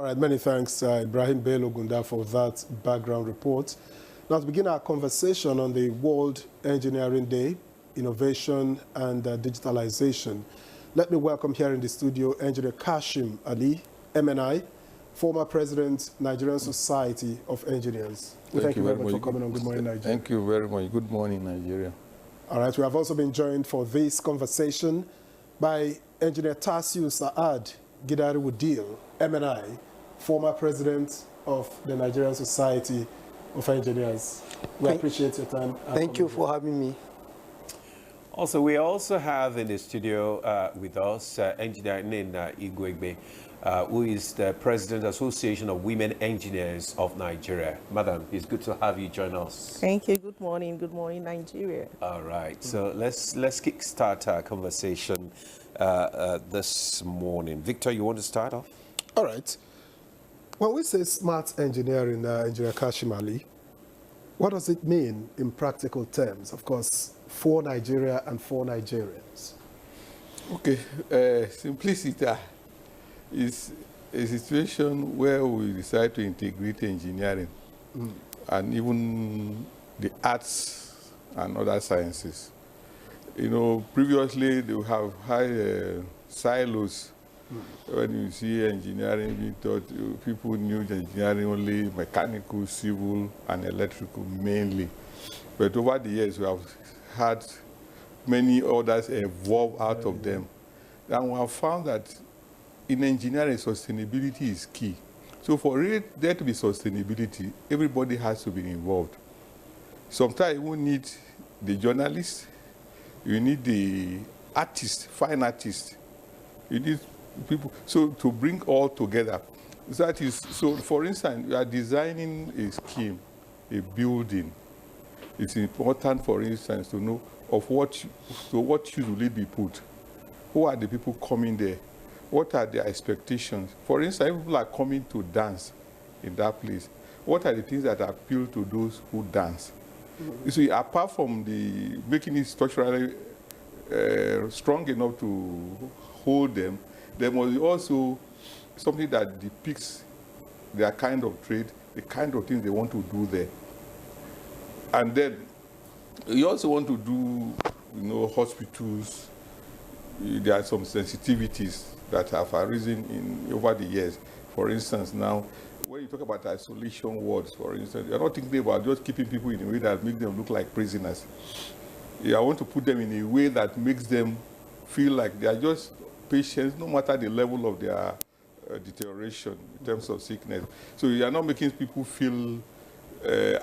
right, many thanks, Ibrahim Bello Gunda, for that background report. Now, to begin our conversation on the World Engineering Day, Innovation and Digitalization, let me welcome here in the studio Engineer Kashim Ali, MNI, former President, Nigerian Society of Engineers. Thank you very much for coming on Good Morning, Nigeria. Thank you very much. Good morning, Nigeria. All right, we have also been joined for this conversation by Engineer Tasiu Saad Gidari Wudil, MNI, former President of the Nigerian Society of Engineers. We appreciate your time. Thank you for having me. Also, we also have in the studio with us Engineer Nina Igwegbe, who is the President Association of Women Engineers of Nigeria. Madam, it's good to have you join us. Thank you. Good morning, Nigeria. All right. So let's kick-start our conversation this morning. Victor, you want to start off? All right. When we say smart engineering, Engineer Kashim Ali, what does it mean in practical terms? Of course, for Nigeria and for Nigerians. Okay, simplicity is a situation where we decide to integrate engineering and even the arts and other sciences. You know, previously they have had silos. When you see engineering being taught, people knew engineering only mechanical, civil, and electrical mainly. But over the years, we have had many others evolve out of them. And we have found that in engineering, sustainability is key. So for there to be sustainability, everybody has to be involved. Sometimes you need the journalist, you need the artist, fine artist, you need people. So to bring all together, that is, so for instance, you are designing a scheme, a building. It's important, for instance, to know of what should really be put. Who are the people coming there? What are their expectations? For instance, if people are coming to dance in that place, what are the things that appeal to those who dance? You see, apart from the making it structurally strong enough to hold them, there must be also something that depicts their kind of trade, the kind of things they want to do there. And then you also want to do, you know, hospitals. There are some sensitivities that have arisen over the years. For instance, now, when you talk about isolation wards, for instance, you're not thinking about just keeping people in a way that makes them look like prisoners. I want to put them in a way that makes them feel like they are just patients, no matter the level of their deterioration in terms of sickness. So you are not making people feel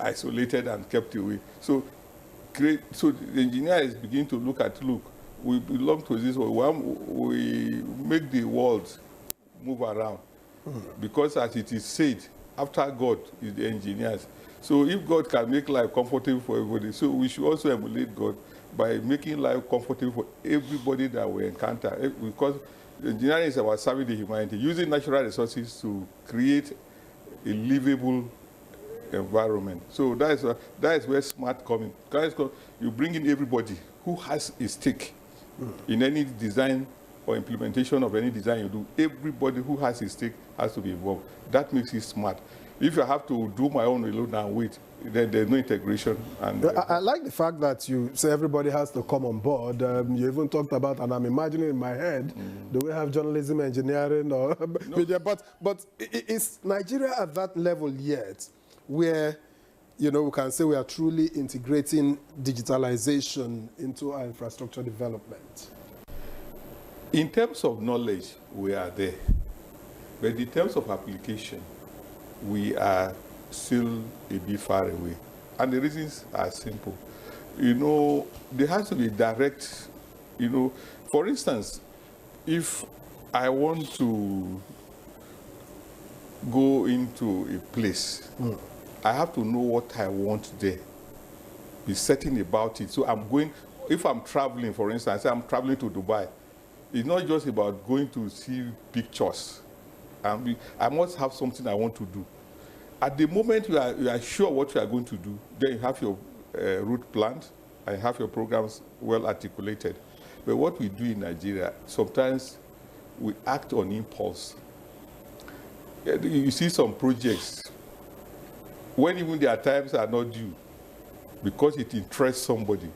isolated and kept away. So the engineer is beginning to look, we belong to this world. We make the world move around. Because as it is said, after God is the engineers. So if God can make life comfortable for everybody, so we should also emulate God by making life comfortable for everybody that we encounter. Because engineering is about serving the humanity, using natural resources to create a livable environment. So that is where smart comes in. You bring in everybody who has a stake in any design or implementation of any design you do. Everybody who has a stake has to be involved. That makes it smart. If I have to do my own alone and wait, then there's no integration. And I like the fact that you say everybody has to come on board. You even talked about, and I'm imagining in my head, do we have journalism, engineering, or media? But is Nigeria at that level yet, where, you know, we can say we are truly integrating digitalization into our infrastructure development? In terms of knowledge, we are there. But in terms of application, we are still a bit far away. And the reasons are simple. You know, there has to be direct, you know, for instance, if I want to go into a place, I have to know what I want there, be certain about it. So I'm going, if I'm traveling, for instance, I'm traveling to Dubai, it's not just about going to see pictures. I must have something I want to do. At the moment you are sure what you are going to do, then you have your route planned and have your programs well articulated. But what we do in Nigeria, sometimes we act on impulse. You see some projects, when even their times are not due, because it interests somebody,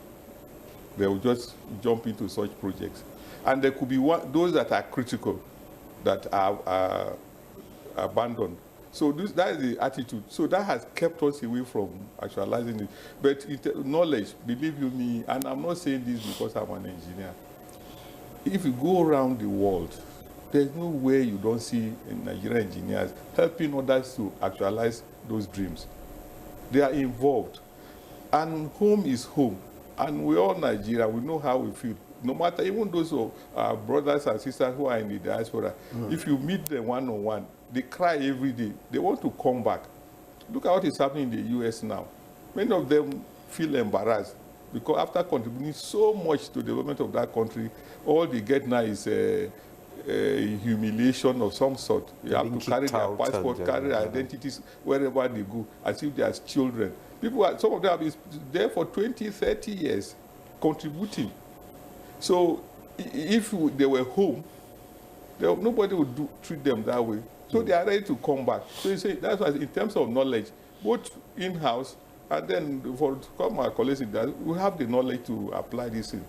they will just jump into such projects. And there could be those that are critical, that are abandoned. So that is the attitude. So that has kept us away from actualizing it. But knowledge, believe you me, and I'm not saying this because I'm an engineer. If you go around the world, there's no way you don't see Nigerian engineers helping others to actualize those dreams. They are involved. And home is home. And we all Nigeria, we know how we feel. No matter, even those who are brothers and sisters who are in the diaspora, if you meet them one-on-one, they cry every day. They want to come back. Look at what is happening in the US now. Many of them feel embarrassed because after contributing so much to the development of that country, all they get now is a humiliation of some sort. You have to carry their passport, carry their identities wherever they go, as if they are children. Some of them have been there for 20, 30 years, contributing. So if they were home, nobody would treat them that way. So they are ready to come back. So you say that's why, in terms of knowledge, both in-house and then for my colleagues, we have the knowledge to apply this thing.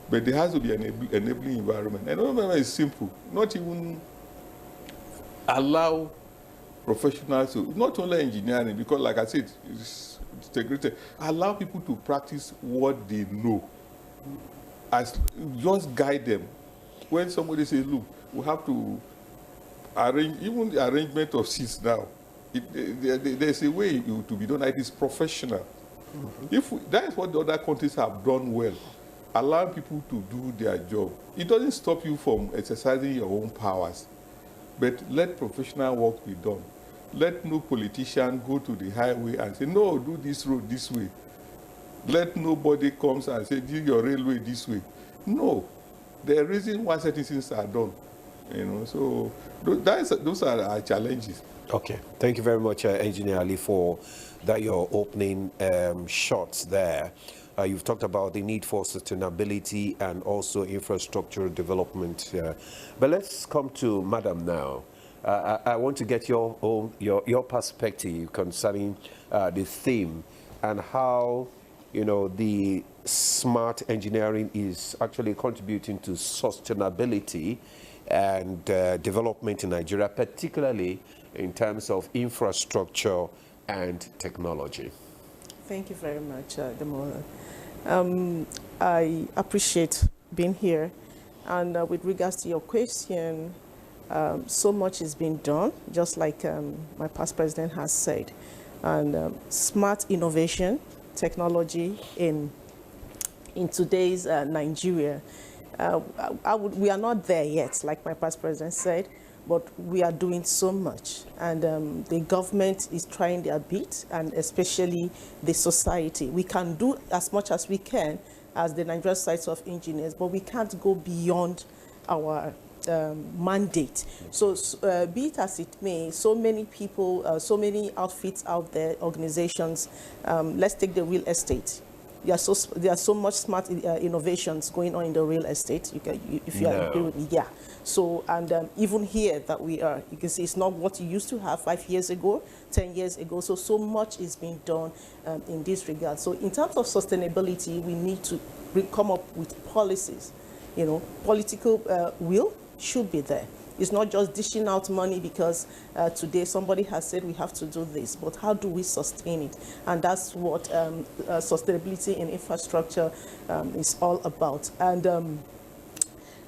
But there has to be an enabling environment. And environment is simple. Not even allow professionals to, not only engineering, because like I said, it's integrated. Allow people to practice what they know. Just guide them. When somebody says, look, we have to arrange, even the arrangement of seats now, there's a way to be done. It is professional. That is what the other countries have done well. Allowing people to do their job. It doesn't stop you from exercising your own powers, but let professional work be done. Let no politician go to the highway and say, no, do this road this way. Let nobody comes and say, do your railway this way. No. The reason why certain things are done. So those are our challenges. Okay. Thank you very much, Engineer Ali, for your opening shots there. You've talked about the need for sustainability and also infrastructure development. But let's come to Madam now. I want to get your perspective concerning the theme and how the smart engineering is actually contributing to sustainability and development in Nigeria, particularly in terms of infrastructure and technology. Thank you very much, Demola. I appreciate being here. And with regards to your question, so much is being done, just like my past president has said. And smart innovation, technology in today's Nigeria, we are not there yet, like my past president said, but we are doing so much. And the government is trying their bit, and especially the society. We can do as much as we can as the Nigerian Society of Engineers, but we can't go beyond our mandate. So be it as it may, so many people, so many outfits out there, organizations, let's take the real estate. There are so much smart innovations going on in the real estate. If you agree with me, yeah. So, and even here that we are, you can see it's not what you used to have 5 years ago, 10 years ago. So much is being done in this regard. So in terms of sustainability, we need to come up with policies. Political will should be there. It's not just dishing out money because today somebody has said we have to do this, but how do we sustain it? And that's what sustainability in infrastructure is all about. And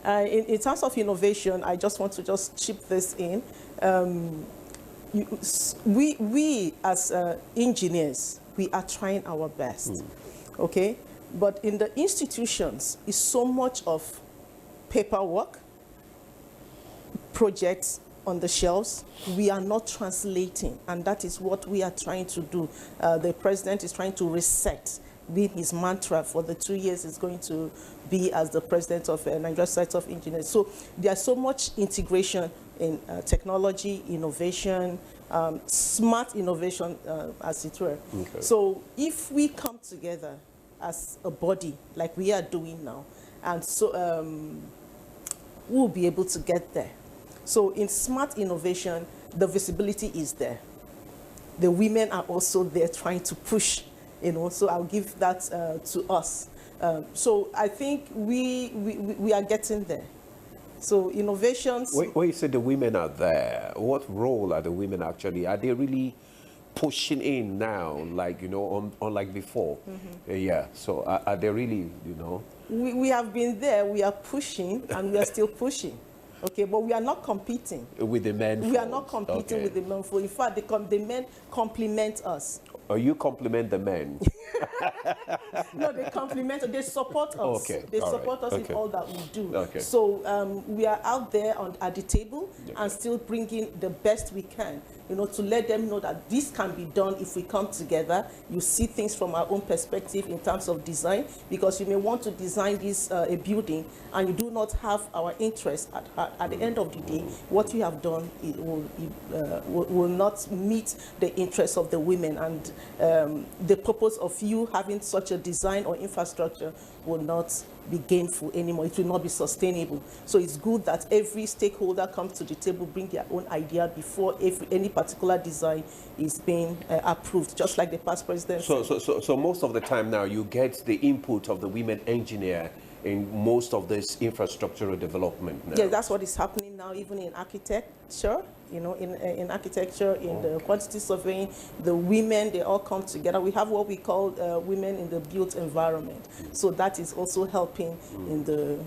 in terms of innovation, I just want to chip this in. We as engineers, we are trying our best, okay? But in the institutions, it's so much of paperwork, projects on the shelves. We are not translating, and that is what we are trying to do. The president is trying to reset, being his mantra for the 2 years is going to be as the president of Nigerian Society of Engineers. So there's so much integration in technology, innovation, smart innovation, as it were. Okay. So if we come together as a body, like we are doing now, and so we'll be able to get there. So in smart innovation, the visibility is there. The women are also there trying to push, so I'll give that to us. So I think we are getting there. So innovations. When you say the women are there, what role are the women actually? Are they really pushing in now, like, unlike before? Yeah, so are they really, We have been there, we are pushing, and we are still pushing. Okay, but we are not competing. With the men? We are not competing with the men. In fact, the men complement us. Or you compliment the men? No, they complement, they support us. Okay. They support us in all that we do. Okay. So we are out there at the table and still bringing the best we can, to let them know that this can be done if we come together. You see things from our own perspective in terms of design, because you may want to design this a building and you do not have our interest at the end of the day. What you have done will not meet the interests of the women, and the purpose of you having such a design or infrastructure will not be gainful anymore. It will not be sustainable. So it's good that every stakeholder comes to the table, bring their own idea before any particular design is being approved, just like the past president said. So most of the time now, you get the input of the women engineer in most of this infrastructural development now. Yeah, that's what is happening now, even in architecture. In architecture, in the quantity surveying, the women, they all come together. We have what we call women in the built environment. So that is also helping in the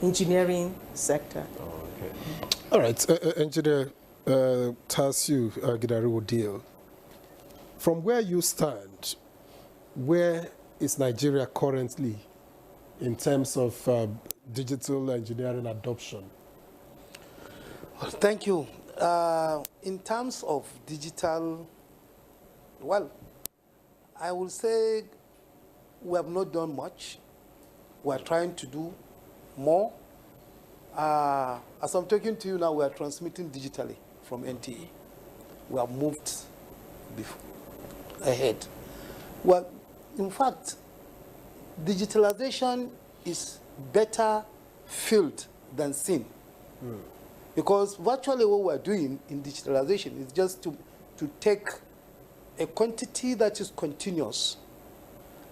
engineering sector. Okay. All right, Engineer Tasiu Gidari-Odile, from where you stand, where is Nigeria currently in terms of digital engineering adoption? Thank you. In terms of digital, well, I will say we have not done much. We are trying to do more. As I'm talking to you now, we are transmitting digitally from NTE. We have moved ahead. Well, in fact, digitalization is better felt than seen. Because virtually what we're doing in digitalization is just to take a quantity that is continuous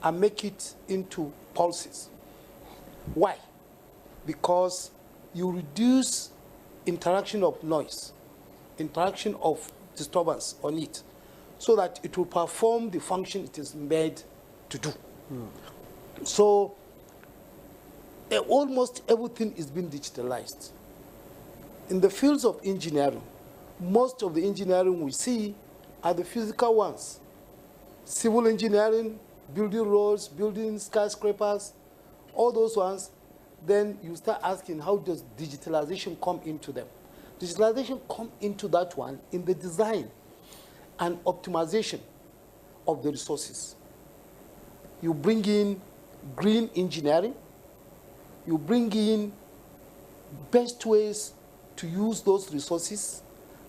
and make it into pulses. Why? Because you reduce interaction of noise, interaction of disturbance on it, so that it will perform the function it is made to do. So almost everything is being digitalized. In the fields of engineering, most of the engineering we see are the physical ones. Civil engineering, building roads, building skyscrapers, all those ones. Then you start asking, how does digitalization come into them? Digitalization come into that one in the design and optimization of the resources. You bring in green engineering, you bring in best ways to use those resources,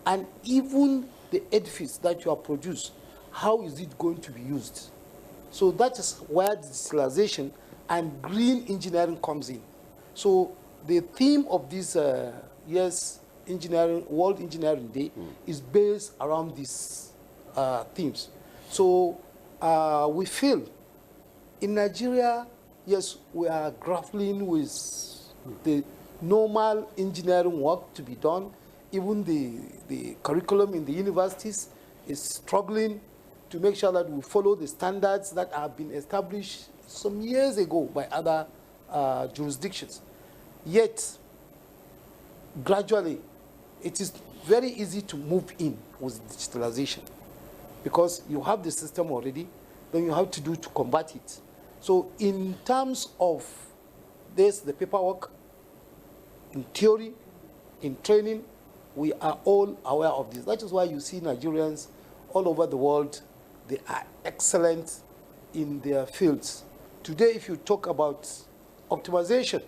and even the edifice that you have produced, how is it going to be used? So that is where digitalization and green engineering comes in. So the theme of this year's World Engineering Day is based around these themes. So we feel in Nigeria, yes, we are grappling with the normal engineering work to be done. Even the curriculum in the universities is struggling to make sure that we follow the standards that have been established some years ago by other jurisdictions. Yet, gradually, it is very easy to move in with digitalization because you have the system already, then you have to do to combat it. So in terms of this, the paperwork, in theory, in training, we are all aware of this. That is why you see Nigerians all over the world, they are excellent in their fields. Today, if you talk about optimization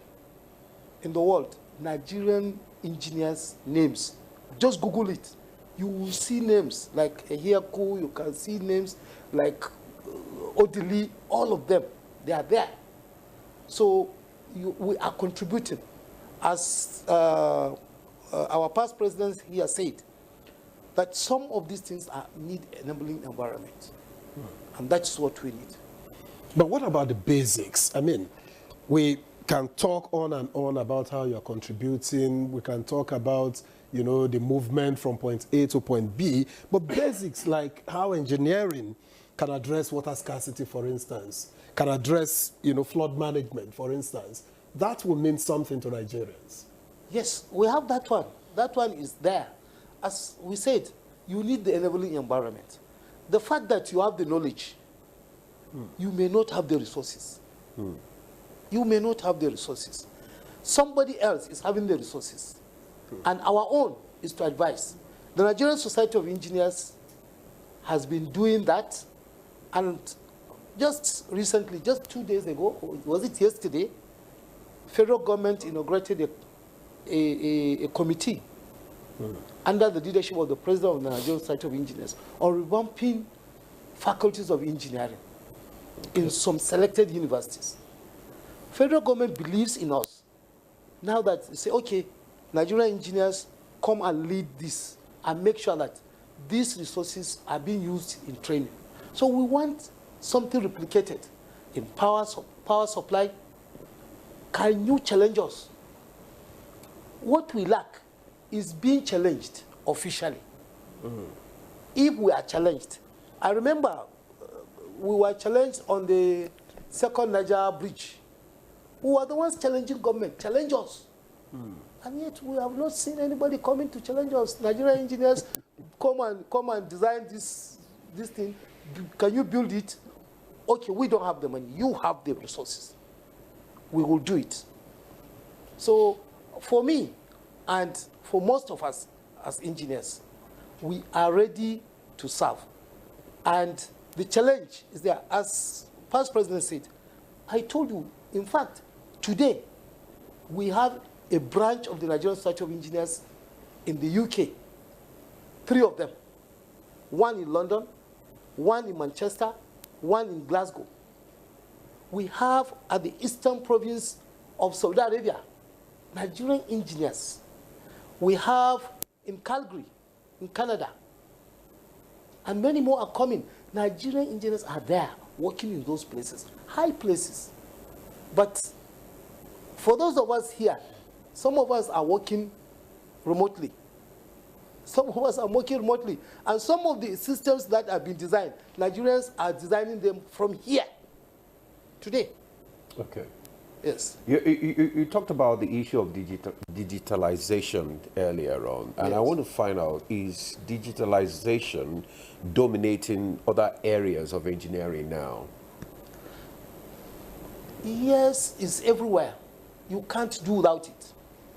in the world, Nigerian engineers' names, just Google it. You will see names like Ehiaku, you can see names like Odili, all of them, they are there. So we are contributing. As our past president here said, that some of these things need enabling environment. And that's what we need. But what about the basics? I mean, we can talk on and on about how you're contributing. We can talk about, you know, the movement from point A to point B. But basics like how engineering can address water scarcity, for instance, can address, you know, flood management, for instance, that will mean something to Nigerians. Yes, we have that one. That one is there. As we said, you need the enabling environment. The fact that you have the knowledge, you may not have the resources. You may not have the resources. Somebody else is having the resources. And our own is to advise. The Nigerian Society of Engineers has been doing that. And just recently, just 2 days ago, or was it yesterday, federal government inaugurated a committee under the leadership of the president of the Nigerian Society of Engineers on revamping faculties of engineering in some selected universities. Federal government believes in us. Now that they say, okay, Nigerian engineers come and lead this and make sure that these resources are being used in training. So we want something replicated in power supply. Can you challenge us? What we lack is being challenged officially. If we are challenged, I remember we were challenged on the second Niger bridge. We were the ones challenging government, challenge us. And yet we have not seen anybody coming to challenge us. Nigerian engineers come and design this thing. Can you build it? Okay, we don't have the money. You have the resources. We will do it. So for me, and for most of us as engineers, we are ready to serve. And the challenge is there. As past president said, I told you, in fact, today, we have a branch of the Nigerian Society of Engineers in the UK, 3 of them. One in London, one in Manchester, one in Glasgow. We have at the eastern province of Saudi Arabia, Nigerian engineers. We have in Calgary, in Canada. And many more are coming. Nigerian engineers are there, working in those places, high places. But for those of us here, some of us are working remotely. Some of us are working remotely. And some of the systems that have been designed, Nigerians are designing them from here, today. Okay. Yes. You talked about the issue of digitalization earlier on, and Yes. I want to find out, is digitalization dominating other areas of engineering now? Yes, it's everywhere. You can't do without it.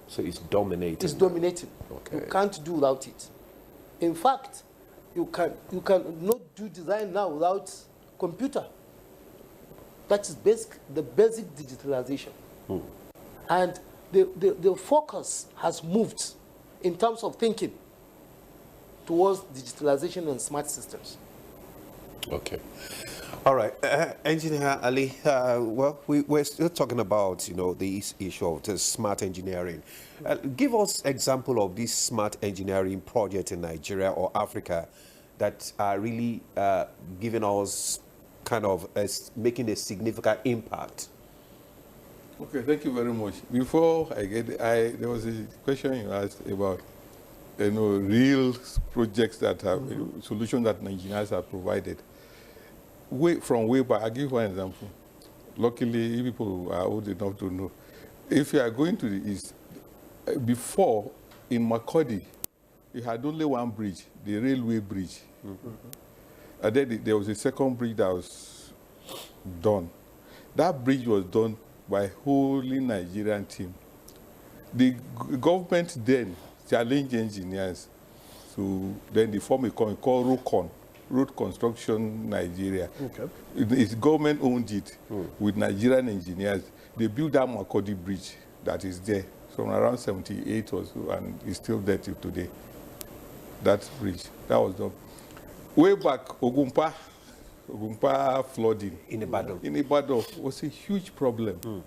So it's dominating. It's dominating. Okay. You can't do without it. In fact, you can not do design now without computer. That is the basic digitalization. And the focus has moved in terms of thinking towards digitalization and smart systems. Okay. All right. Engineer Ali, well, we're still talking about, you know, this issue of the smart engineering. Give us example of this smart engineering project in Nigeria or Africa that are really giving us kind of making a significant impact. Okay, thank you very much. Before I get, there was a question you asked about, you know, real projects that have solutions that Nigerians have provided. From way back, I'll give you one example. Luckily, people are old enough to know. If you are going to the east, before in Makurdi, you had only one bridge, the railway bridge. And then there was a second bridge that was done. That bridge was done by wholly Nigerian team. The government then challenged engineers, so then they formed a company called ROCON, Road Construction Nigeria. Okay. Its government owned it with Nigerian engineers. They built that Makurdi bridge that is there from around 78 or so, and it's still there till today. That bridge, that was done. Way back, Ogumpa flooding In Ibadan. in Ibadan was a huge problem.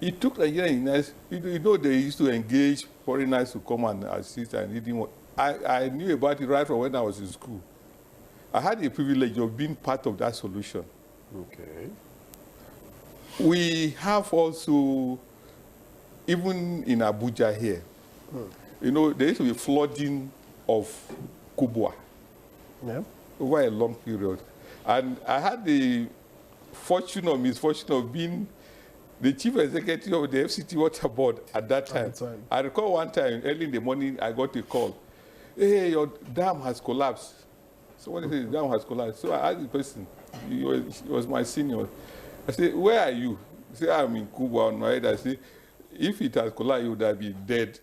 It took Nigerian engineers, you know, they used to engage foreigners to come and assist, and I knew about it right from when I was in school. I had the privilege of being part of that solution. Okay. We have also, even in Abuja here, you know, there used to be flooding of Kubwa Yeah. over a long period. And I had the fortune or misfortune of being the chief executive of the FCT Water Board at that time. I recall one time, early in the morning, I got a call. Hey, your dam has collapsed. Somebody said the dam has collapsed. So I asked the person, he was my senior. I said, where are you? He said, I'm in Cuba on my head. I said, if it has collapsed, you would have been dead.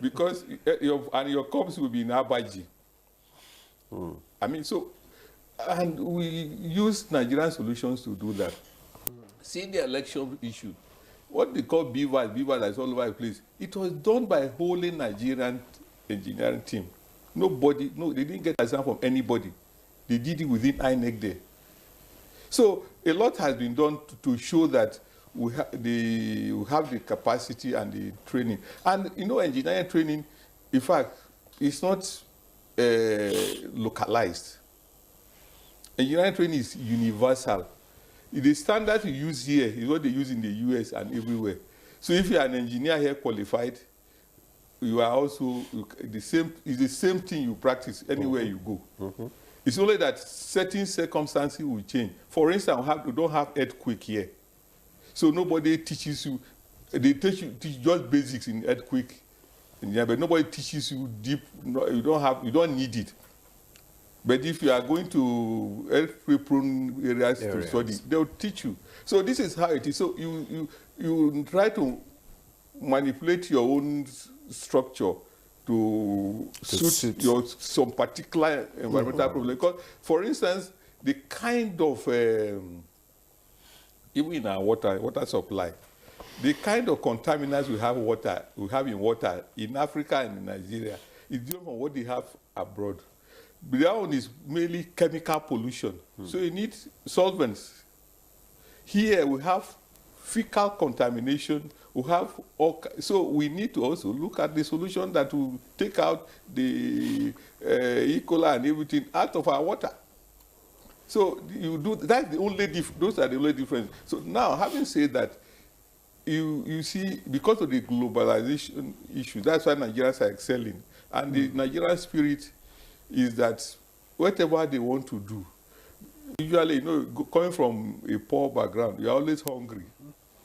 Because your corpse will be in Abaji. I mean, so, and we use Nigerian solutions to do that. See the election issue, what they call BVAS that's all over the place, it was done by a wholly Nigerian engineering team. Nobody, no, they didn't get assistance from anybody. They did it within INEC there. So a lot has been done to show that we have the capacity and the training. And you know, engineering training, in fact, it's not localized. Engineering training is universal. The standard you use here is what they use in the US and everywhere. So if you're an engineer here qualified, you are also it's the same thing you practice anywhere you go. It's only that certain circumstances will change. For instance, we don't have earthquake here. So nobody teaches you, they teach just basics in earthquake, but nobody teaches you deep, you don't need it. But if you are going to earthquake-prone areas to study, they'll teach you. So this is how it is. So you try to manipulate your own structure to suit some particular environmental problem. Because, for instance, the kind of even in our water supply, the kind of contaminants we have in water in Africa and in Nigeria is different from what they have abroad. But that one is mainly chemical pollution. So you need solvents. Here we have fecal contamination. We have so we need to also look at the solution that will take out the E. coli and everything out of our water. So you do that's the only those are the only difference. So now, having said that, you see, because of the globalization issue, that's why Nigerians are excelling, and the Nigerian spirit is that whatever they want to do, usually, you know, coming from a poor background, you're always hungry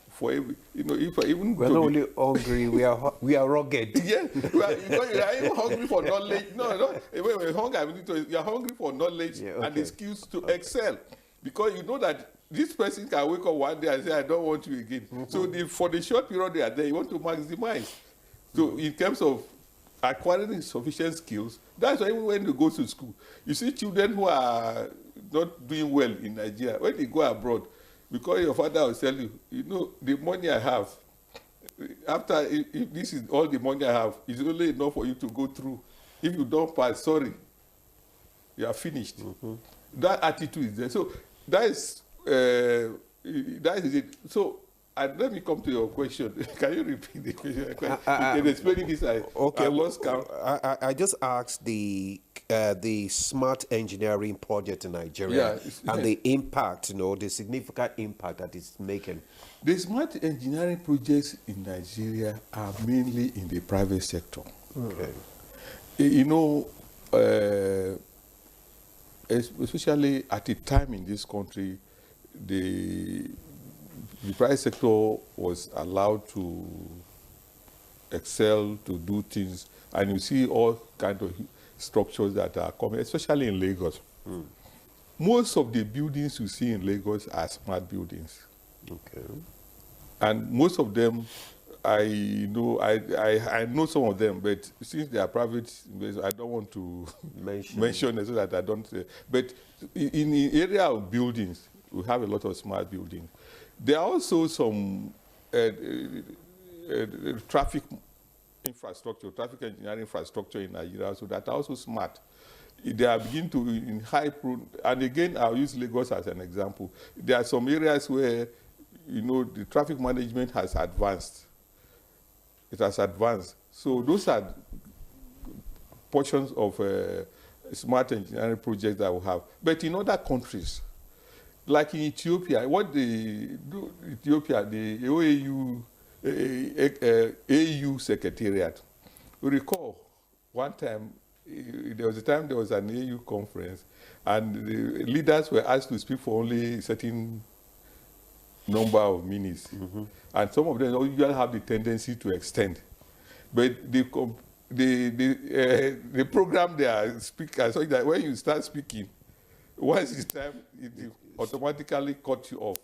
for every, you know, if even we're not only hungry, we are rugged. Yeah, you are even hungry for knowledge. No, when you're hungry, you're hungry for knowledge and the skills to excel, because you know that this person can wake up one day and say, I don't want you again. So for the short period they are there, you want to maximize. So in terms of acquiring sufficient skills, that's why even when you go to school, you see children who are not doing well in Nigeria, when they go abroad, because your father will tell you, you know, the money I have, after, if this is all the money I have, it's only enough for you to go through. If you don't pass, sorry, you are finished. That attitude is there. So that is it. So let me come to your question. Can you repeat the question? In explaining this, I lost count. I just asked the smart engineering project in Nigeria and the impact, you know, the significant impact that it's making. The smart engineering projects in Nigeria are mainly in the private sector. Okay. You know, especially at a time in this country, the private sector was allowed to excel, to do things, and you see all kinds of structures that are coming, especially in Lagos. Most of the buildings you see in Lagos are smart buildings. Okay. And most of them, I know some of them, but since they are private, I don't want to mention it so that I don't say. But in the area of buildings, we have a lot of smart buildings. There are also some traffic infrastructure, traffic engineering infrastructure in Nigeria, so that are also smart. They are beginning to, in high, and again, I'll use Lagos as an example. There are some areas where, you know, the traffic management has advanced. It has advanced. So those are portions of smart engineering projects that we have. But in other countries, like in Ethiopia, what they do, Ethiopia, the OAU, AU Secretariat, we recall one time, there was a time there was an AU conference, and the leaders were asked to speak for only a certain number of minutes. And some of them usually have the tendency to extend. But they program their speakers so that when you start speaking, once it's time, it automatically cut you off.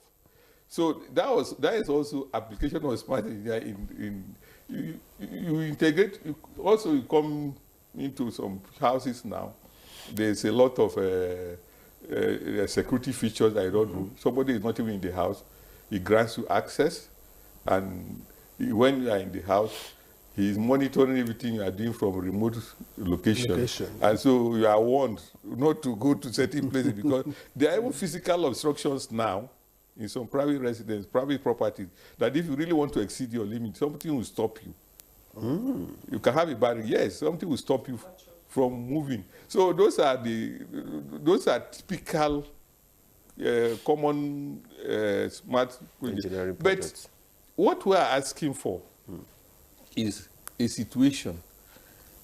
So that is also application of smart engineering. You integrate. You come into some houses now. There's a lot of security features that you don't do. Somebody is not even in the house. He grants you access, and when you are in the house, he is monitoring everything you are doing from remote location. And so you are warned not to go to certain places because there are even physical obstructions now in some private residence, private properties, that if you really want to exceed your limit, something will stop you. You can have a barrier. Yes, something will stop you from moving. So those are typical common smart engineering But projects. what we are asking for is a situation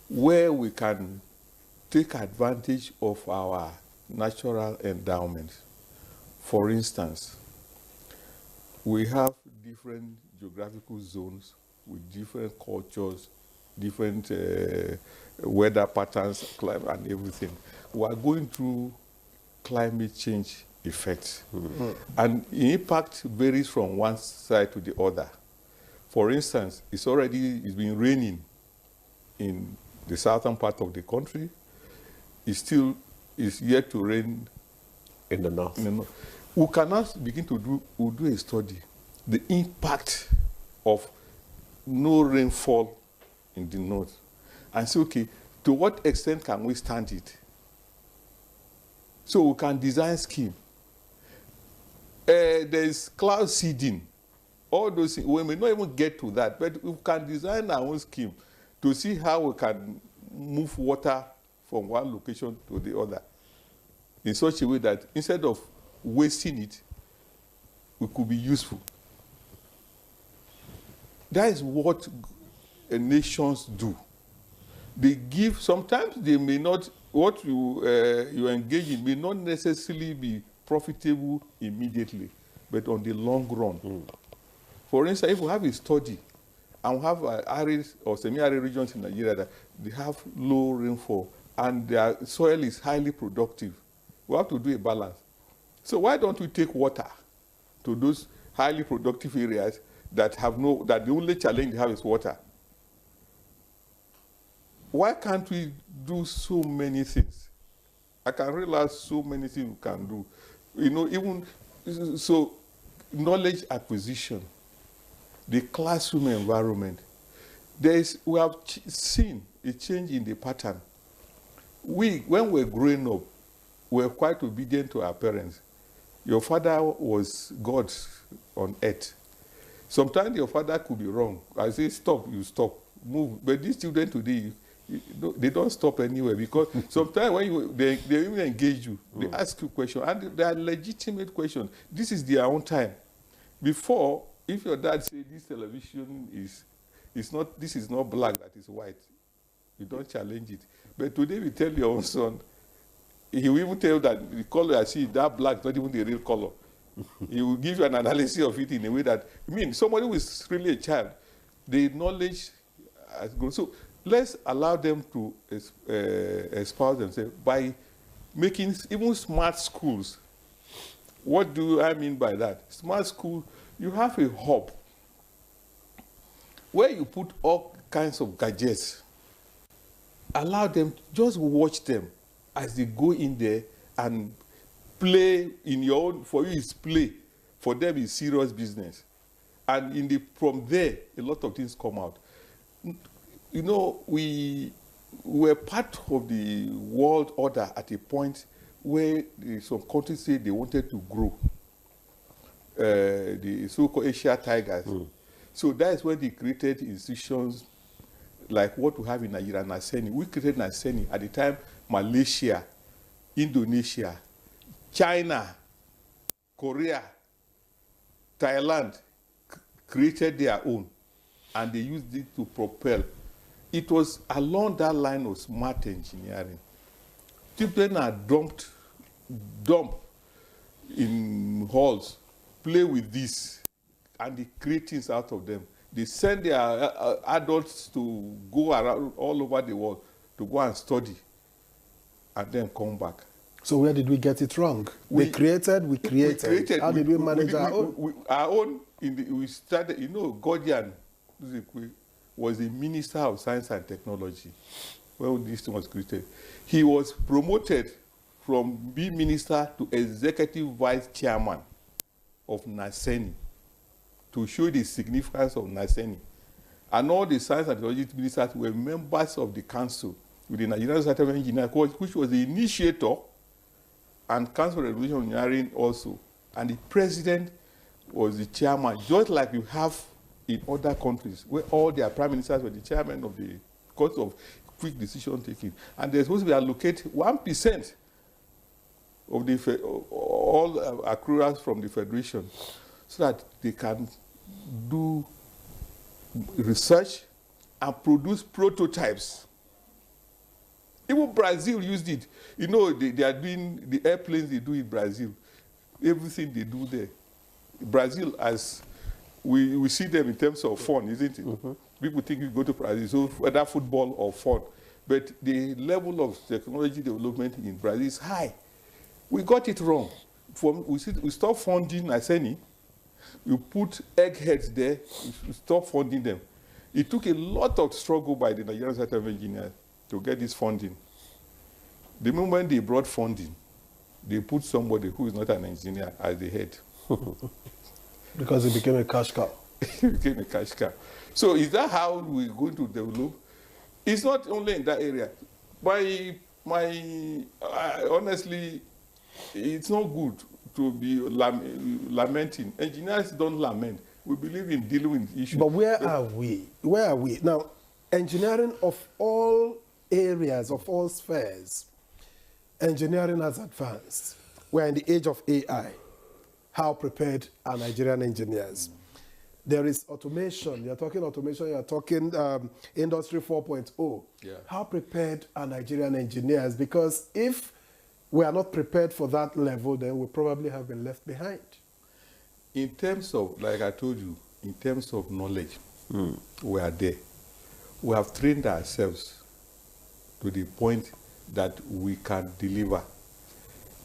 where we can take advantage of our natural endowments. For instance, we have different geographical zones with different cultures, different weather patterns, climate, and everything. We are going through climate change effects. And the impact varies from one side to the other. For instance, it's been raining in the southern part of the country. It's yet to rain In the north. We cannot begin to do a study, the impact of no rainfall in the north, and say, okay, to what extent can we stand it? So we can design scheme. There's cloud seeding. All those things, we may not even get to that, but we can design our own scheme to see how we can move water from one location to the other in such a way that instead of wasting it, it could be useful. That is what nations do. They give, sometimes they may not, what you engage in may not necessarily be profitable immediately, but on the long run. For instance, if we have a study and we have arid or semi-arid regions in Nigeria that they have low rainfall and their soil is highly productive, we have to do a balance. So why don't we take water to those highly productive areas that the only challenge they have is water? Why can't we do so many things? I can realize so many things we can do. Even so, knowledge acquisition, the classroom environment. We have seen a change in the pattern. When we're growing up, we're quite obedient to our parents. Your father was God on earth. Sometimes your father could be wrong. I say, stop, you stop, move. But these children today, they don't stop anywhere because sometimes when they even engage you, they ask you questions, and they are legitimate questions. This is their own time. Before, if your dad said this television is not black, that is white, you don't challenge it. But today we tell your own son, he will even tell you that the color I see, that black is not even the real color. He will give you an analysis of it in a way that, somebody who is really a child, the knowledge has grown. So let's allow them to espouse themselves by making even smart schools. What do I mean by that? Smart school, you have a hub where you put all kinds of gadgets. Allow them, just watch them as they go in there and play in your own. For you, it's play. For them, it's serious business. And from there, a lot of things come out. We were part of the world order at a point where some countries said they wanted to grow. The so-called Asia Tigers. So that is when they created institutions like what we have in Nigeria, Naseni. We created Naseni at the time. Malaysia, Indonesia, China, Korea, Thailand created their own, and they used it to propel. It was along that line of smart engineering. Children are dumped in halls, play with this, and they create things out of them. They send their adults to go around all over the world to go and study, and then come back. So where did we get it wrong? We created. How did we manage our own? Our own, we started, Gordian was the Minister of Science and Technology when this thing was created. He was promoted from being minister to executive vice chairman of Naseni to show the significance of Naseni. And all the science and technology ministers were members of the council with the Nigerian Society of Engineers, which was the initiator, and Council of Revolution Engineering also. And the president was the chairman, just like you have in other countries, where all their prime ministers were the chairman of the court of quick decision taking. And they're supposed to be allocated 1% of the all accruals from the federation, so that they can do research and produce prototypes. Even Brazil used it. They are doing the airplanes they do in Brazil. Everything they do there. Brazil, as we see them in terms of fun, isn't it? Mm-hmm. People think you go to Brazil, so whether football or fun. But the level of technology development in Brazil is high. We got it wrong. We stopped funding Naseni. We put eggheads there. We stopped funding them. It took a lot of struggle by the Nigerian Society of Engineers to get this funding. The moment they brought funding, they put somebody who is not an engineer as the head. Because it became a cash cow. It became a cash cow. So is that how we're going to develop? It's not only in that area. Honestly, it's not good to be lamenting. Engineers don't lament. We believe in dealing with issues. But where are we? Where are we? Now, engineering of all areas, of all spheres, engineering has advanced. We're in the age of AI. How prepared are Nigerian engineers? There is automation. You're talking automation, you're talking Industry 4.0. Yeah. How prepared are Nigerian engineers? Because if we are not prepared for that level, then we probably have been left behind. In terms of, like I told you, in terms of knowledge, we are there. We have trained ourselves to the point that we can deliver.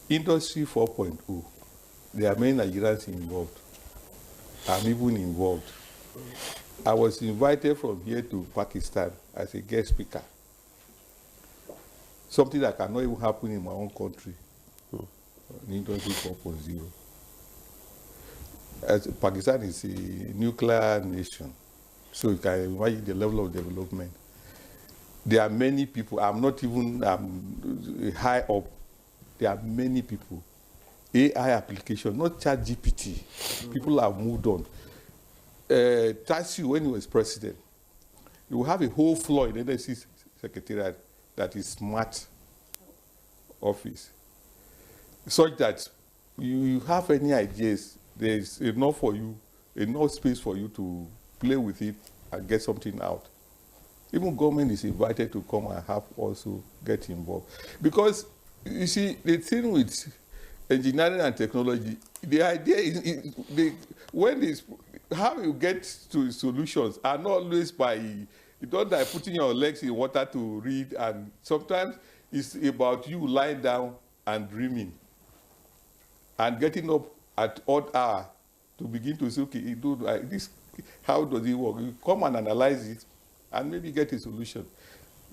Industry 4.0, there are many Nigerians involved. I'm even involved. I was invited from here to Pakistan as a guest speaker. Something that cannot even happen in my own country. In Industry 4.0. As Pakistan is a nuclear nation, so you can imagine the level of development. There are many people. I'm not even high up. There are many people. AI application, not ChatGPT. People have moved on. Tassi, when he was president, you will have a whole floor in the NSC Secretariat that is smart office, such that you have any ideas, there's enough for you, enough space for you to play with it and get something out. Even government is invited to come and have also get involved. Because, you see, the thing with engineering and technology, the idea is, how you get to solutions are not always by, not by putting your legs in water to read, and sometimes it's about you lying down and dreaming and getting up at odd hour to begin to say, okay, this, how does it work? You come and analyze it and maybe get a solution.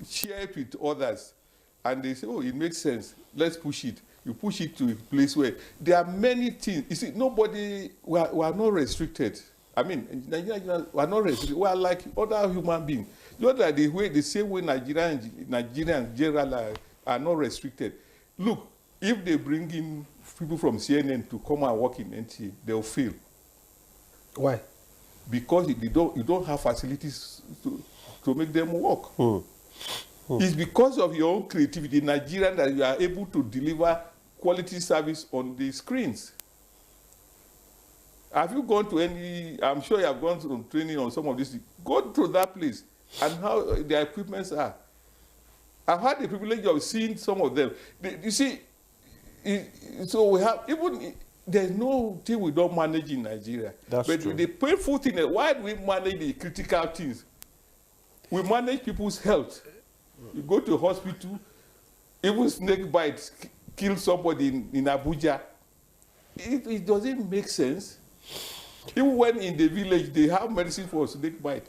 Share it with others, and they say, oh, it makes sense, let's push it. You push it to a place where there are many things. You see, we are not restricted. I mean, Nigerians are not restricted. We are like other human beings. Not that the same way Nigerians generally are not restricted. Look, if they bring in people from CNN to come and work in NTA, they'll fail. Why? Because you don't have facilities to make them work. It's because of your own creativity in Nigeria that you are able to deliver quality service on the screens. Have you gone to any, I'm sure you have gone to training on some of this. Go to that place and how the equipments are. I've had the privilege of seeing some of them. You see, so we have, even, there's no thing we don't manage in Nigeria. That's but true. the painful thing is, why do we manage the critical things? We manage people's health. You go to a hospital, even snake bites kill somebody in Abuja. It doesn't make sense. Even when in the village, they have medicine for snake bite.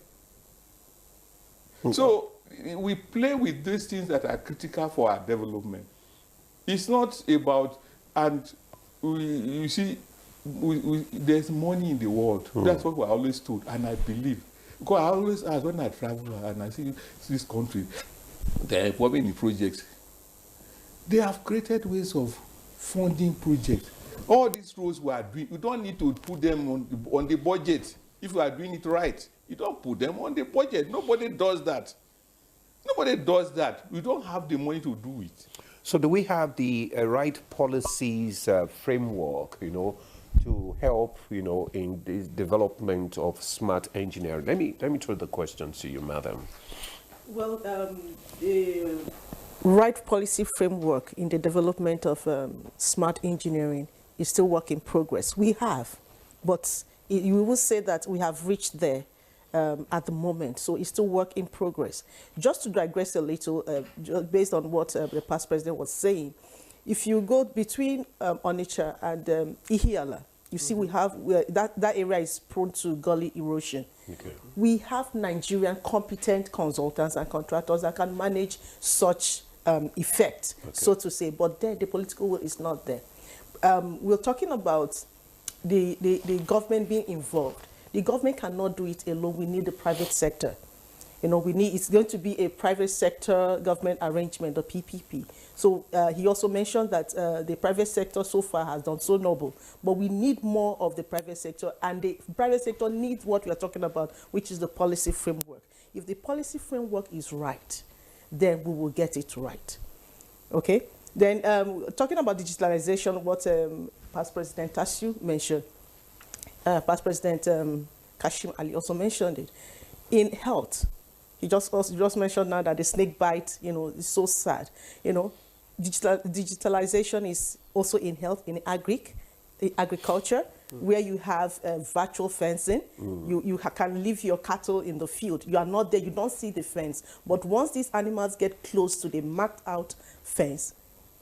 So we play with these things that are critical for our development. It's not about, and you see, there's money in the world. That's what we're always told, and I believe. Because I always ask when I travel and I see this country, they're involving in projects. They have created ways of funding projects. All these roads we are doing, you don't need to put them on the budget. If you are doing it right, you don't put them on the budget. Nobody does that. Nobody does that. We don't have the money to do it. So do we have the right policies framework, to help, in the development of smart engineering? Let me throw the question to you, madam. Well, the right policy framework in the development of smart engineering is still work in progress. We have, but you will say that we have reached there at the moment, so it's still work in progress. Just to digress a little, based on what the past president was saying, if you go between Onitsha and Ihiala, you see we have that area is prone to gully erosion. Okay. We have Nigerian competent consultants and contractors that can manage such effect, so to say, but there the political will is not there. We're talking about the government being involved. The government cannot do it alone. We need the private sector. It's going to be a private sector government arrangement, the PPP. So he also mentioned that the private sector so far has done so noble, but we need more of the private sector, and the private sector needs what we are talking about, which is the policy framework. If the policy framework is right, then we will get it right. Okay? Then talking about digitalization, what past President Tassu mentioned, past President Kashim Ali also mentioned it. In health, he just mentioned now that the snake bite, is so sad. Digitalization is also in health, in agriculture, where you have virtual fencing. You can leave your cattle in the field. You are not there, you don't see the fence. But once these animals get close to the marked out fence,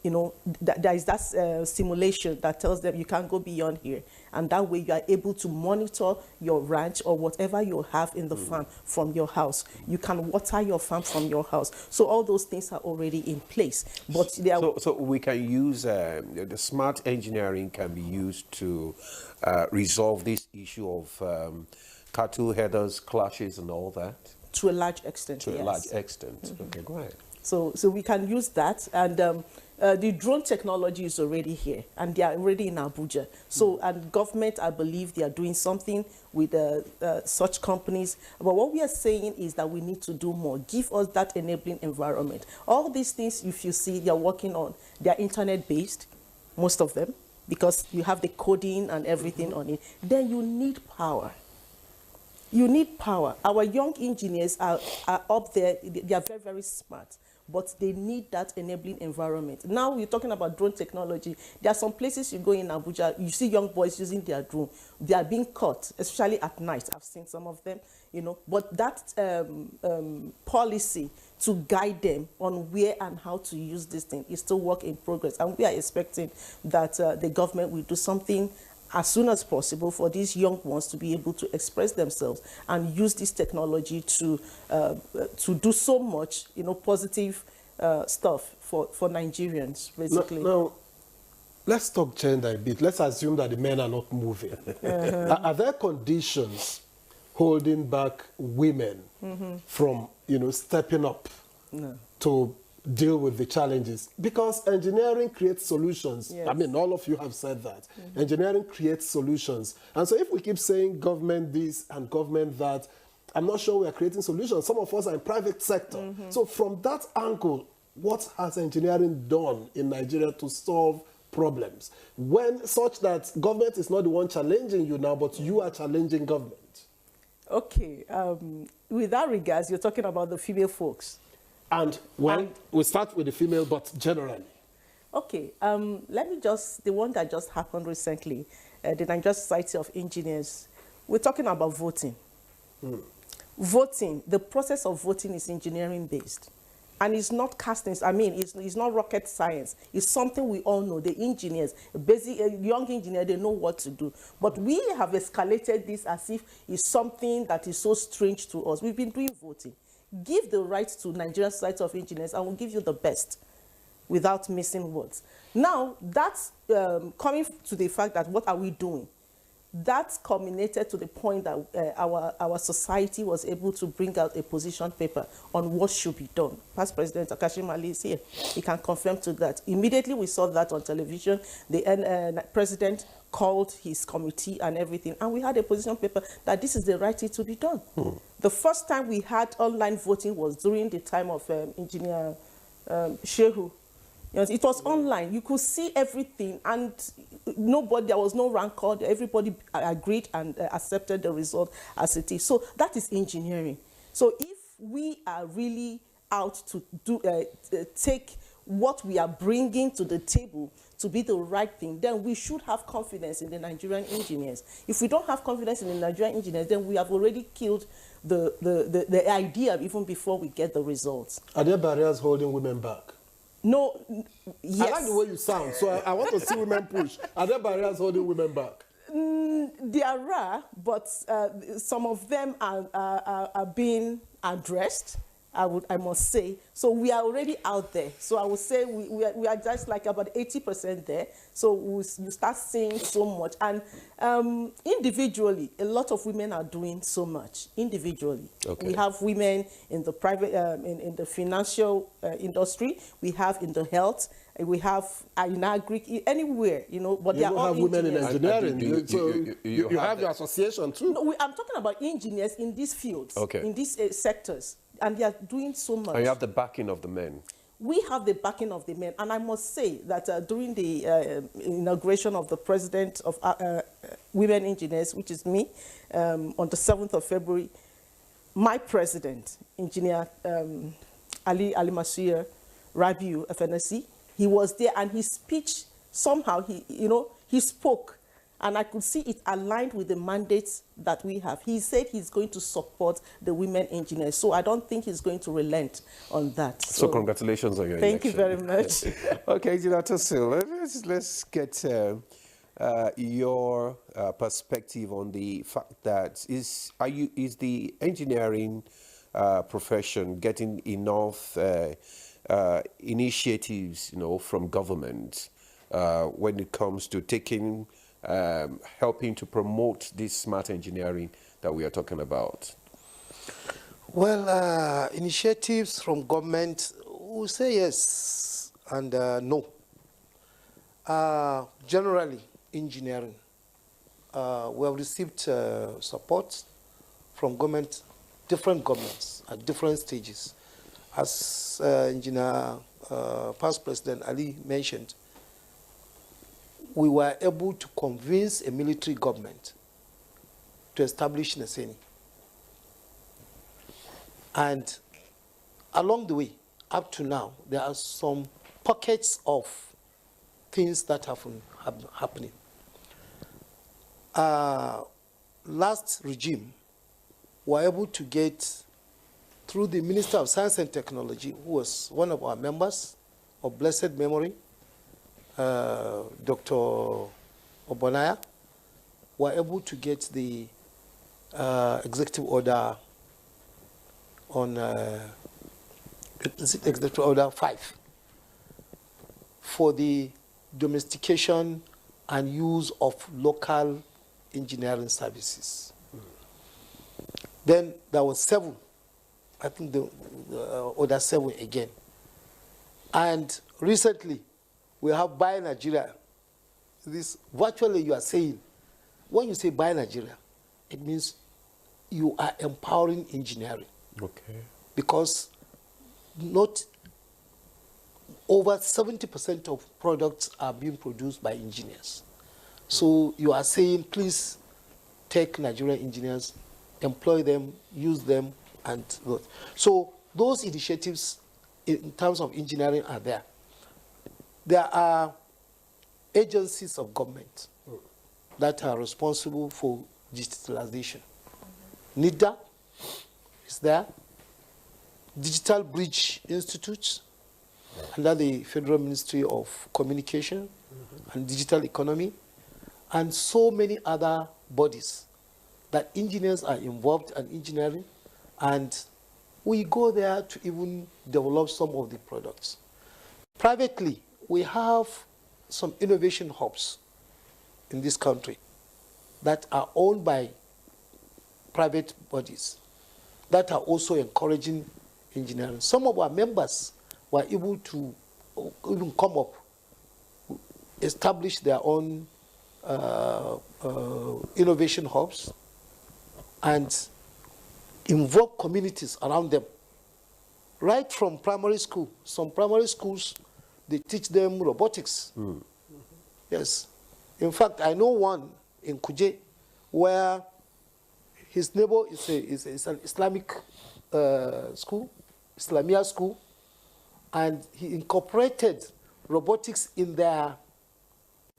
there is that simulation that tells them you can't go beyond here. And that way you are able to monitor your ranch or whatever you have in the farm from your house. You can water your farm from your house. So all those things are already in place. But they are so we can use, the smart engineering can be used to resolve this issue of cattle headers, clashes and all that? To a large extent, To yes. a large extent. Okay, go ahead. So we can use that, and the drone technology is already here, and they are already in Abuja. So, and government, I believe, they are doing something with such companies. But what we are saying is that we need to do more. Give us that enabling environment. All these things, if you see, they are working on, they are internet-based, most of them, because you have the coding and everything on it. Then you need power. You need power. Our young engineers are up there. They are very, very smart, but they need that enabling environment. Now we're talking about drone technology. There are some places you go in Abuja, you see young boys using their drone. They are being caught, especially at night. I've seen some of them, But that policy to guide them on where and how to use this thing is still work in progress. And we are expecting that the government will do something as soon as possible for these young ones to be able to express themselves and use this technology to do so much, positive stuff for Nigerians, basically. Now, let's talk gender a bit. Let's assume that the men are not moving. Are there conditions holding back women from, stepping up to deal with the challenges? Because engineering creates solutions. Yes. I mean, all of you have said that. Engineering creates solutions. And so if we keep saying government this and government that, I'm not sure we are creating solutions. Some of us are in private sector. So from that angle, what has engineering done in Nigeria to solve problems? When such that government is not the one challenging you now, but you are challenging government. Okay, with that regards, you're talking about the female folks. And, well, we start with the female, but generally. Okay, let me just, the one that just happened recently, the Nigerian Society of Engineers, we're talking about voting. Voting, the process of voting is engineering based. And it's not casting, I mean, it's not rocket science. It's something we all know. The engineers, a young engineer, they know what to do. But we have escalated this as if it's something that is so strange to us. We've been doing voting. Give the right to Nigerian Society of Engineers and we'll give you the best without missing words. Now, that's coming to the fact that what are we doing? That culminated to the point that our society was able to bring out a position paper on what should be done. Past President Akashim Ali is here. He can confirm to that. Immediately we saw that on television. The president called his committee and everything, and we had a position paper that this is the right thing to be done. The first time we had online voting was during the time of Engineer Shehu. It was online. You could see everything, and there was no rancor. Everybody agreed and accepted the result as it is. So that is engineering. So if we are really out to take what we are bringing to the table to be the right thing, then we should have confidence in the Nigerian engineers. If we don't have confidence in the Nigerian engineers, then we have already killed the idea even before we get the results. Are there barriers holding women back? No, yes. I like the way you sound, so I want to see women push. Are there barriers holding women back? There are, but some of them are being addressed, I must say. So we are already out there. So I would say we are just like about 80% there. So you start seeing so much. And individually, a lot of women are doing so much, individually. Okay. We have women in the private, in the financial industry. We have in the health. We have in agri, anywhere, but they are all have women in engineers. engineering. You have your association too. No, I'm talking about engineers in these fields, in these sectors. And they are doing so much. And you have the backing of the men. We have the backing of the men. And I must say that during the inauguration of the president of Women Engineers, which is me, on the 7th of February, my president, Engineer Ali Masir Rabiu FNSC, he was there, and his speech, somehow, he spoke. And I could see it aligned with the mandates that we have. He said he's going to support the women engineers. So I don't think he's going to relent on that. So congratulations on your election. Thank you very much. Okay, Engineer Tosil, let's get your perspective on the fact that is the engineering profession getting enough initiatives, from government when it comes to taking helping to promote this smart engineering that we are talking about? Well, initiatives from government, we say yes and no. Generally, engineering, we have received support from government, different governments at different stages. As Engineer Past President Ali mentioned, we were able to convince a military government to establish Neseni. And along the way, up to now, there are some pockets of things that have happening. Last regime, we were able to get, through the Minister of Science and Technology, who was one of our members of blessed memory, Dr. Obonaya, were able to get the executive order on executive order 5 for the domestication and use of local engineering services. Then there was 7, I think the order 7 again. And recently, we have Buy Nigeria. This virtually you are saying, when you say Buy Nigeria, it means you are empowering engineering. Okay. Because not over 70% of products are being produced by engineers. So you are saying, please take Nigerian engineers, employ them, use them, and so those initiatives in terms of engineering are there. There are agencies of government that are responsible for digitalization. NIDA is there, Digital Bridge Institute under the Federal Ministry of Communication and Digital Economy, and so many other bodies that engineers are involved in engineering, and we go there to even develop some of the products. Privately, we have some innovation hubs in this country that are owned by private bodies that are also encouraging engineering. Some of our members were able to even come up, establish their own innovation hubs and involve communities around them. Right from primary school, some primary schools, they teach them robotics. Yes. In fact, I know one in Kuje where his neighbor is an Islamic school, Islamia school, and he incorporated robotics in their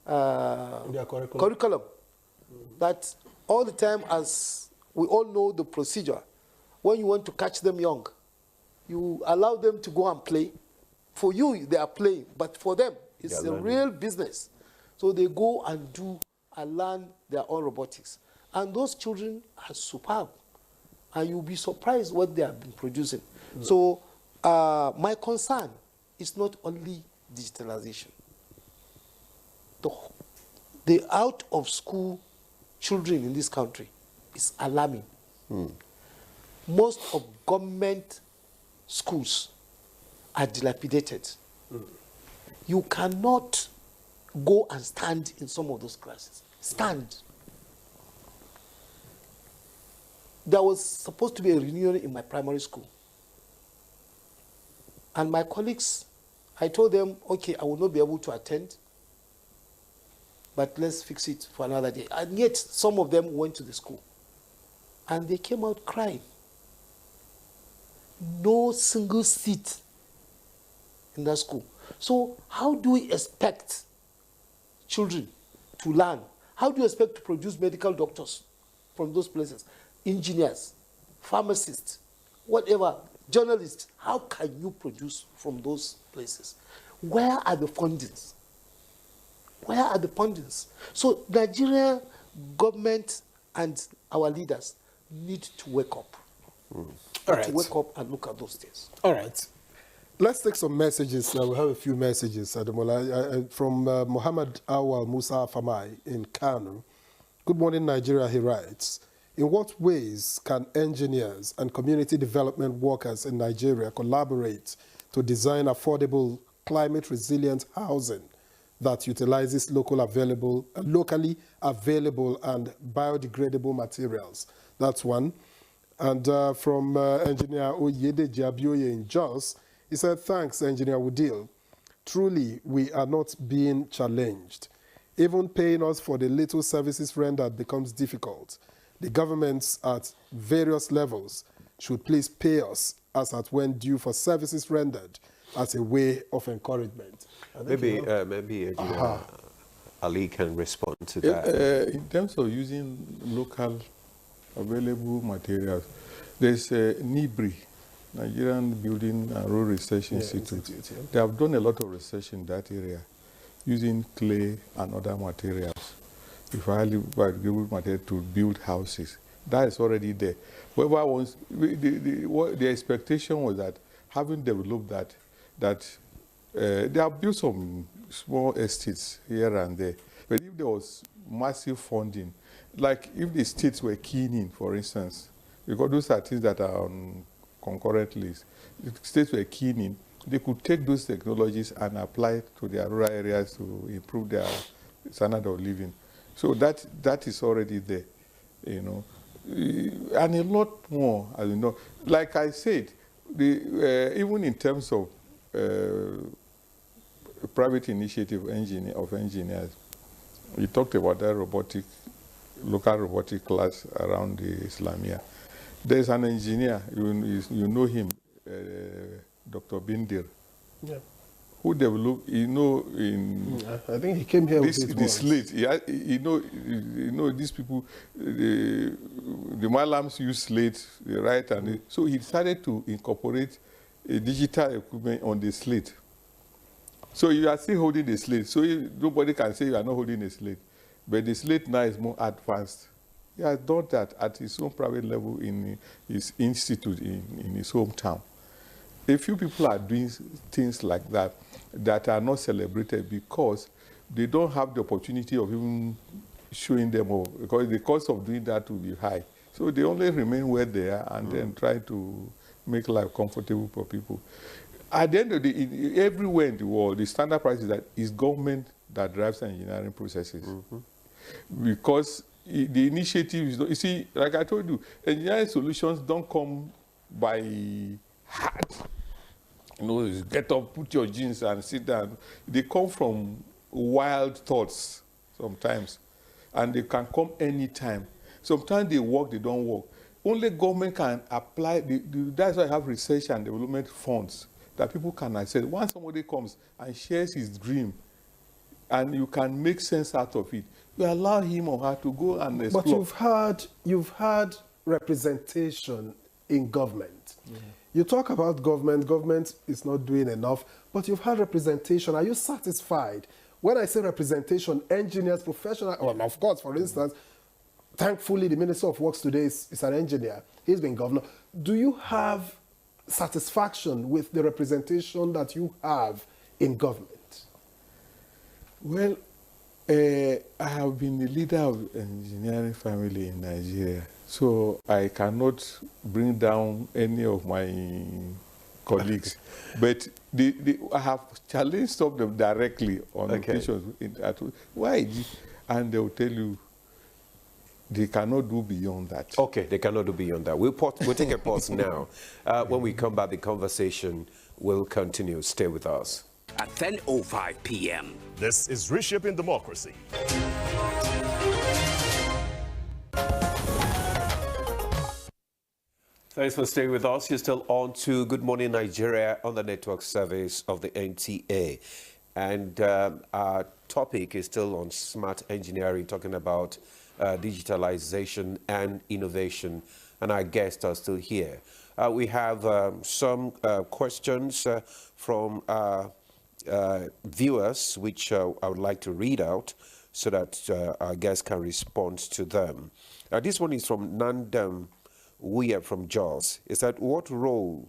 curriculum. That all the time, as we all know the procedure, when you want to catch them young, you allow them to go and play. For you, they are playing, but for them, it's a real business. So they go and do and learn their own robotics. And those children are superb. And you'll be surprised what they have been producing. So my concern is not only digitalization. The out of school children in this country is alarming. Most of government schools are dilapidated. You cannot go and stand in some of those classes. Stand. There was supposed to be a reunion in my primary school. And my colleagues, I told them, okay, I will not be able to attend, but let's fix it for another day. And yet, some of them went to the school. And they came out crying. No single seat in that school. So how do we expect children to learn? How do you expect to produce medical doctors from those places? Engineers, pharmacists, whatever, journalists. How can you produce from those places? Where are the fundings? Where are the fundings? So Nigeria government and our leaders need to wake up. All right. To wake up and look at those things. All right. Let's take some messages. We have a few messages, Ademola, from Muhammad Awal Musa Afamai in Kano. Good morning, Nigeria, he writes. In what ways can engineers and community development workers in Nigeria collaborate to design affordable, climate-resilient housing that utilizes locally available and biodegradable materials? That's one. And from Engineer Oyedeji Abioye in Jos, he said, thanks, Engineer Woodil. Truly, we are not being challenged. Even paying us for the little services rendered becomes difficult. The governments at various levels should please pay us as at when due for services rendered as a way of encouragement. Maybe Engineer Ali can respond to that. In terms of using local available materials, there's NIBRI, Nigerian Building and Road Research Institute. They have done a lot of research in that area using clay and other materials. If I biodegradable material to build houses, that is already there. The expectation was that having developed that they have built some small estates here and there. But if there was massive funding, like if the states were keen in, for instance, because those are things that are on concurrent list, if states were keen in, they could take those technologies and apply it to their rural areas to improve their standard of living. So that is already there, you know. and a lot more, as you know. Like I said, even in terms of private initiative of engineers, we talked about that local robotic class around the Islamia. There's an engineer, you know him, Dr. Bindir, Yeah. who developed, in I think he came here with the it slate. Yeah, these people, the Malams use slate, they write, and so he decided to incorporate a digital equipment on the slate. So you are still holding the slate. So nobody can say you are not holding a slate. But the slate now is more advanced. He has done that at his own private level in his institute in his hometown. A few people are doing things like that are not celebrated because they don't have the opportunity of even showing them off, because the cost of doing that will be high. So they only remain where they are and then try to make life comfortable for people. At the end of the day, everywhere in the world, the standard price is that it's government that drives engineering processes. Because the initiative is, you see, like I told you, engineering solutions don't come by heart. Get up, put your jeans and sit down. They come from wild thoughts sometimes, and they can come anytime. Sometimes they work, they don't work. Only government can apply, that's why I have research and development funds that people can access. Once somebody comes and shares his dream, and you can make sense out of it, you allow him or her to go and explore. But you've had representation in government. You talk about government is not doing enough, but you've had representation. Are you satisfied? When I say representation, engineers, professionals, well, of course, for instance, thankfully, the Minister of Works today is an engineer. He's been governor. Do you have satisfaction with the representation that you have in government? Well, I have been the leader of engineering family in Nigeria, so I cannot bring down any of my colleagues. But I have challenged some of them directly on occasions. Why? And they will tell you they cannot do beyond that. Okay, they cannot do beyond that. We'll take a pause now. When we come back, the conversation will continue. Stay with us. At 10:05 p.m. This is Reshaping Democracy. Thanks for staying with us. You're still on to Good Morning Nigeria on the network service of the NTA. And our topic is still on smart engineering, talking about digitalization and innovation. And our guests are still here. We have some questions from viewers, which I would like to read out so that our guests can respond to them. This one is from Nandam Wuya from Jos. It said, what role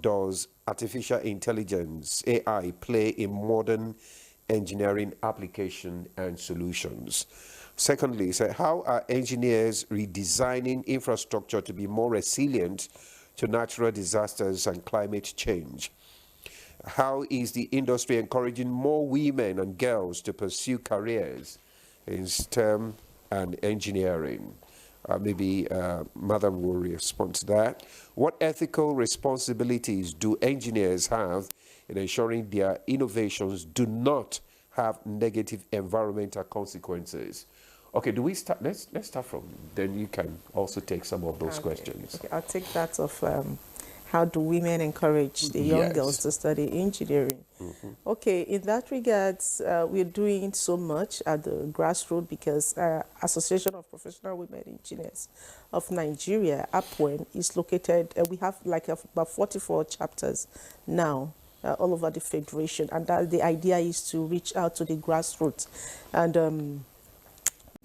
does artificial intelligence, AI, play in modern engineering application and solutions? Secondly, it said, how are engineers redesigning infrastructure to be more resilient to natural disasters and climate change? How is the industry encouraging more women and girls to pursue careers in STEM and engineering? Maybe Madam will respond to that. What ethical responsibilities do engineers have in ensuring their innovations do not have negative environmental consequences? Okay, do we start? Let's start from, then you can also take some of those questions. Okay, I'll take that of how do women encourage the young girls to study engineering? Okay, in that regards, we're doing so much at the grassroots because Association of Professional Women Engineers of Nigeria, APWEN, is located, we have like about 44 chapters now all over the federation, and the idea is to reach out to the grassroots. And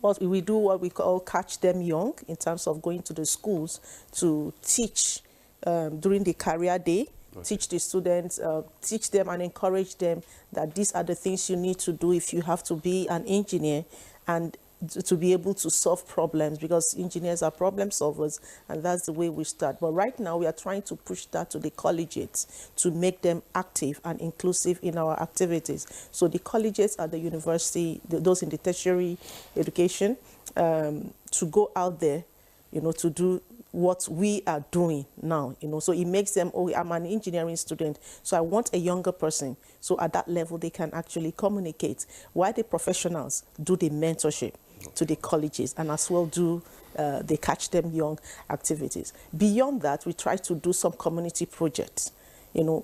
what we do, what we call catch them young, in terms of going to the schools to teach during the career day, teach the students, teach them and encourage them that these are the things you need to do if you have to be an engineer and to be able to solve problems, because engineers are problem solvers, and that's the way we start. But right now we are trying to push that to the colleges to make them active and inclusive in our activities. So the colleges at the university, those in the tertiary education, to go out there to do what we are doing now, So it makes them, oh, I'm an engineering student, so I want a younger person. So at that level, they can actually communicate. While the professionals do the mentorship to the colleges and as well do they catch them young activities. Beyond that, we try to do some community projects.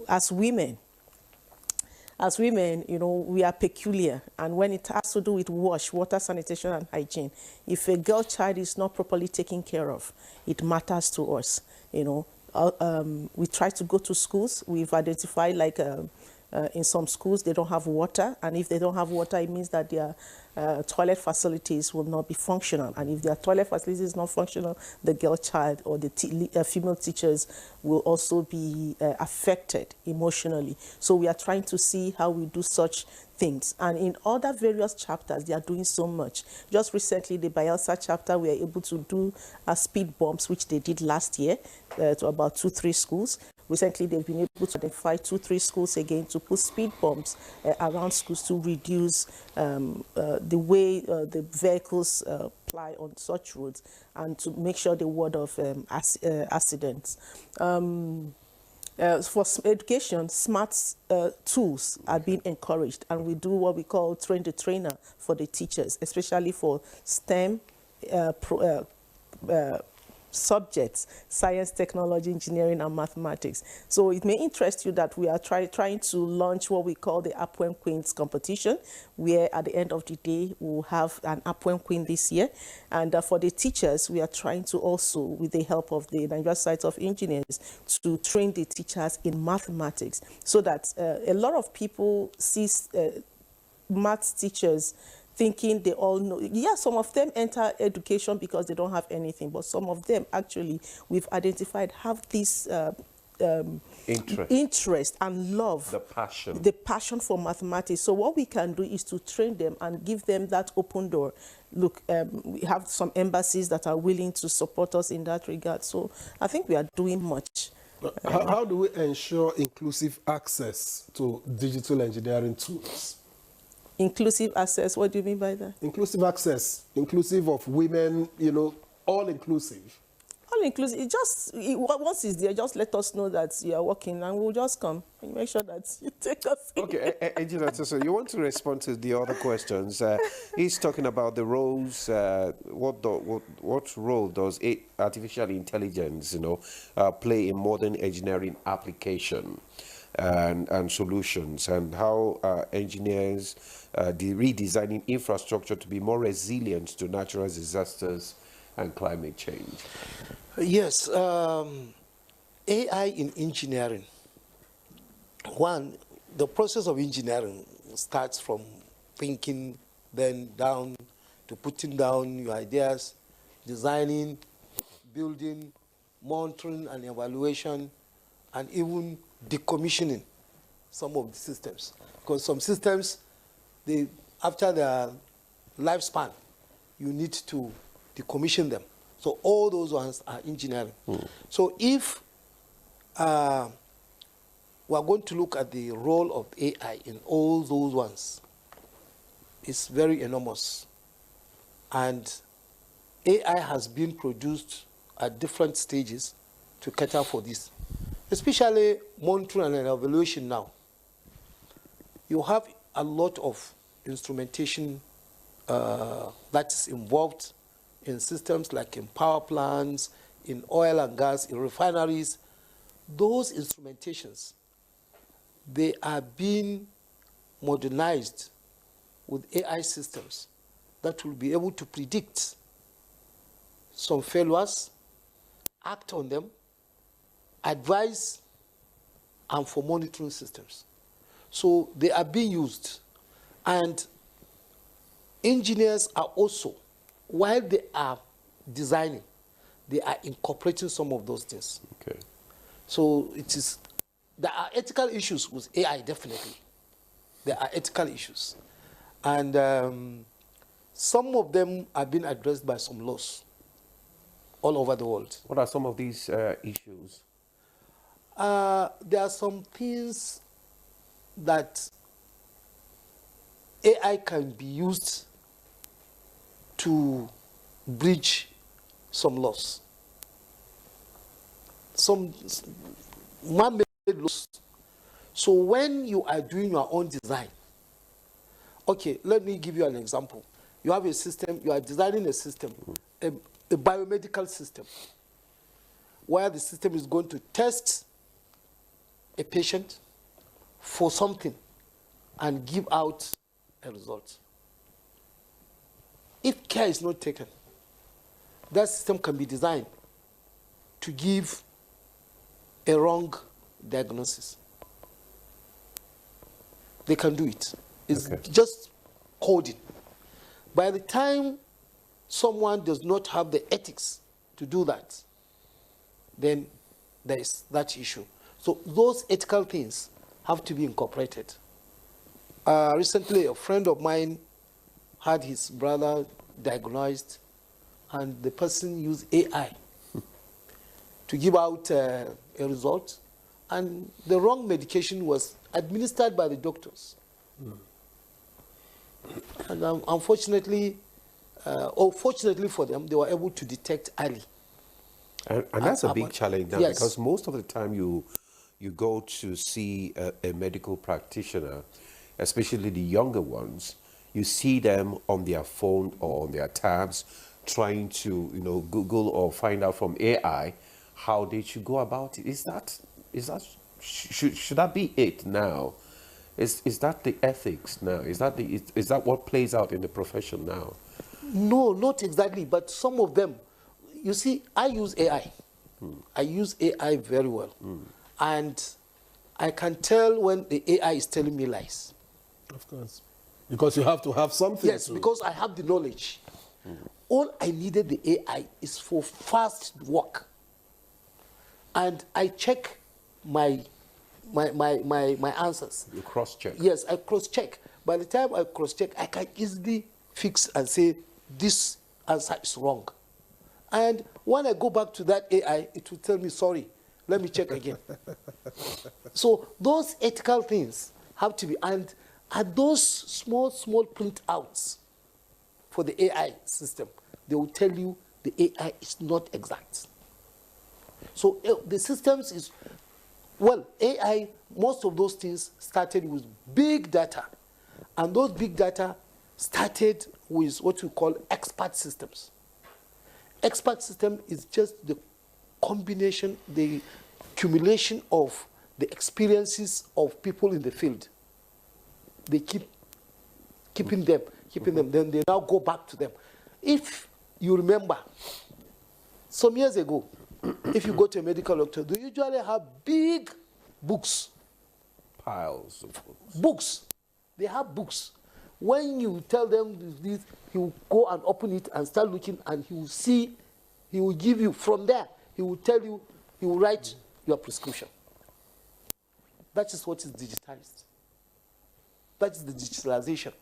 As women, we are peculiar. And when it has to do with water, sanitation, and hygiene, if a girl child is not properly taken care of, it matters to us. We try to go to schools. We've identified, in some schools, they don't have water. And if they don't have water, it means that their toilet facilities will not be functional. And if their toilet facilities is not functional, the girl child or the female teachers will also be affected emotionally. So we are trying to see how we do such things. And in other various chapters, they are doing so much. Just recently, the Bayelsa chapter, we are able to do speed bumps, which they did last year to about 2-3 schools. Recently, they've been able to identify 2-3 schools again to put speed bumps around schools to reduce the way the vehicles ply on such roads and to make sure the ward of accidents. For education, smart tools are being encouraged, and we do what we call train the trainer for the teachers, especially for STEM subjects: science, technology, engineering, and mathematics. So it may interest you that we are trying to launch what we call the Appoem Queens competition, where at the end of the day, we'll have an Appoem Queen this year. And for the teachers, we are trying to also, with the help of the Nigerian Society of Engineers, to train the teachers in mathematics, so that a lot of people see maths teachers thinking they all know. Yeah, some of them enter education because they don't have anything, but some of them actually, we've identified, have this interest and love. The passion for mathematics. So what we can do is to train them and give them that open door. Look, we have some embassies that are willing to support us in that regard. So I think we are doing much. How do we ensure inclusive access to digital engineering tools? Inclusive access, what do you mean by that? Inclusive access, inclusive of women, all inclusive. All inclusive. Once it's there, just let us know that you are working and we'll just come and make sure that you take us in. Okay, Engineer, so you want to respond to the other questions. He's talking about the roles. What role does artificial intelligence, play in modern engineering application and solutions, and how engineers redesigning infrastructure to be more resilient to natural disasters and climate change? Yes, AI in engineering. One, the process of engineering starts from thinking, then down to putting down your ideas, designing, building, monitoring and evaluation, and even decommissioning some of the systems. Because some systems, after their lifespan, you need to decommission them. So all those ones are engineering. So if we are going to look at the role of AI in all those ones, it's very enormous. And AI has been produced at different stages to cater for this, especially monitoring and evaluation now. You have a lot of instrumentation that is involved in systems like in power plants, in oil and gas, in refineries. Those instrumentations, they are being modernized with AI systems that will be able to predict some failures, act on them, advise, and for monitoring systems. So they are being used. And engineers are also, while they are designing, they are incorporating some of those things. Okay. So there are ethical issues with AI, definitely. There are ethical issues. And some of them are being addressed by some laws all over the world. What are some of these issues? There are some things that AI can be used to bridge some laws. Some man-made laws. So when you are doing your own design, okay, let me give you an example. You have a system, you are designing a system, a biomedical system, where the system is going to test a patient for something and give out a result. If care is not taken, that system can be designed to give a wrong diagnosis. They can do it. It's just coding. By the time someone does not have the ethics to do that, then there is that issue. So those ethical things have to be incorporated. Recently, a friend of mine had his brother diagnosed, and the person used AI to give out a result, and the wrong medication was administered by the doctors. And unfortunately, or fortunately for them, they were able to detect early. And that's a big challenge now, yes. because most of the time you go to see a medical practitioner, especially the younger ones, you see them on their phone or on their tabs trying to, Google or find out from AI how they should go about it. Should that be it now? Is that the ethics now? Is that what plays out in the profession now? No, not exactly, but some of them. You see, I use AI. I use AI very well. And I can tell when the AI is telling me lies. Of course. Because you have to have something. Yes, because I have the knowledge. All I needed the AI is for fast work. And I check my answers. You cross-check. Yes, I cross-check. By the time I cross-check, I can easily fix and say, this answer is wrong. And when I go back to that AI, it will tell me, sorry, let me check again. So those ethical things have to be, and are those small printouts for the AI system, they will tell you the AI is not exact. So the systems is, well, AI, most of those things started with big data. And those big data started with what we call expert systems. Expert system is just the combination, the accumulation of the experiences of people in the field. They keeping them, then they now go back to them. If you remember, some years ago, if you go to a medical doctor, they usually have big books. Piles of books. Books. They have books. When you tell them this, he will go and open it and start looking, and he will see, he will give you, from there, he will tell you, he will write your prescription. That is what is digitized. That is the digitalization.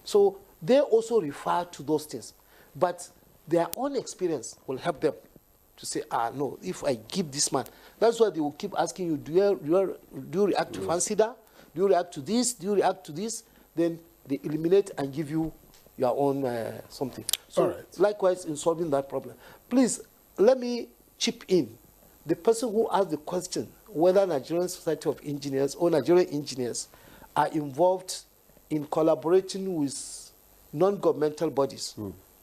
So they also refer to those things. But their own experience will help them to say, no, if I give this man, that's why they will keep asking you, do you react to Fancida? Do you react to this? Do you react to this? Then they eliminate and give you your own something. So likewise, in solving that problem. Please, let me chip in. The person who asked the question, whether Nigerian Society of Engineers or Nigerian engineers are involved in collaborating with non-governmental bodies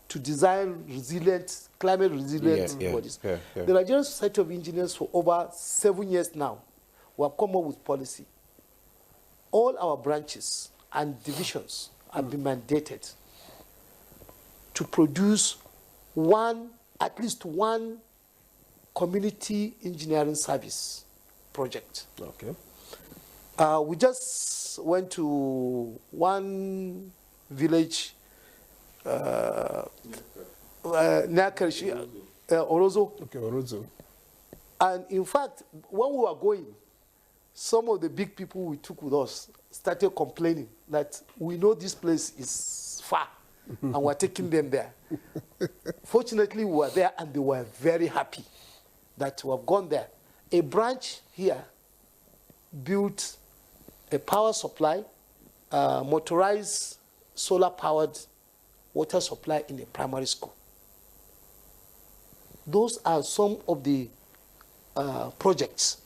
to design resilient, climate-resilient bodies. The Nigerian Society of Engineers, for over 7 years now, we have come up with policy. All our branches and divisions have been mandated to produce at least one community engineering service project. Okay. We just went to one village, Orozo. Okay, Orozo. And in fact, when we were going, some of the big people we took with us started complaining that we know this place is far and we're taking them there. Fortunately, we were there and they were very happy that we have gone there. A branch here built a power supply, motorized solar-powered water supply in a primary school. Those are some of the projects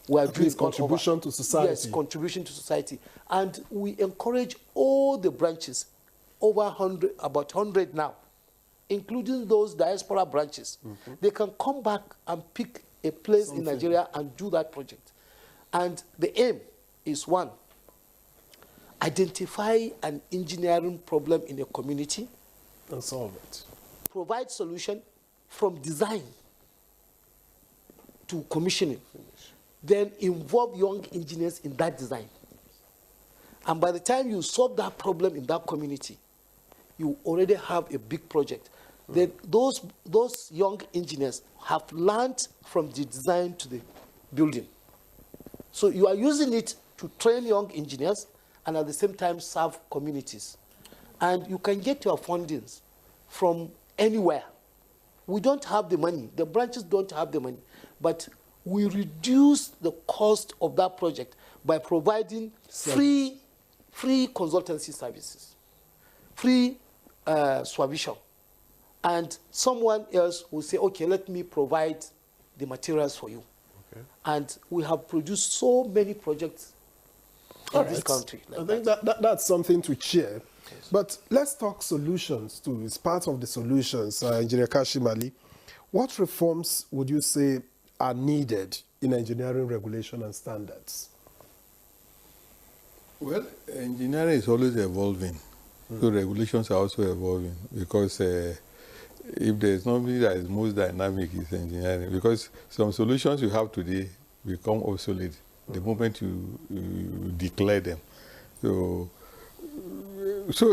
we are doing. Contribution to society. Yes, contribution to society. And we encourage all the branches, over 100, about 100 now, including those diaspora branches. They can come back and pick a place in Nigeria and do that project. And the aim is, one, identify an engineering problem in a community and solve it. Provide solution from design to commissioning. Then involve young engineers in that design. And by the time you solve that problem in that community, you already have a big project. Then those young engineers have learned from the design to the building. So you are using it to train young engineers and at the same time serve communities. And you can get your fundings from anywhere. We don't have the money. The branches don't have the money. But we reduce the cost of that project by providing free consultancy services, free supervision. And someone else will say, okay, let me provide the materials for you. Okay. And we have produced so many projects in this country. Like I think that's something to cheer. Yes. But let's talk solutions too. It's part of the solutions, Engineer Kashimali. What reforms would you say are needed in engineering regulation and standards? Well, engineering is always evolving. So regulations are also evolving because if there's nobody that is most dynamic, it's engineering. Because some solutions you have today become obsolete the moment you declare them. So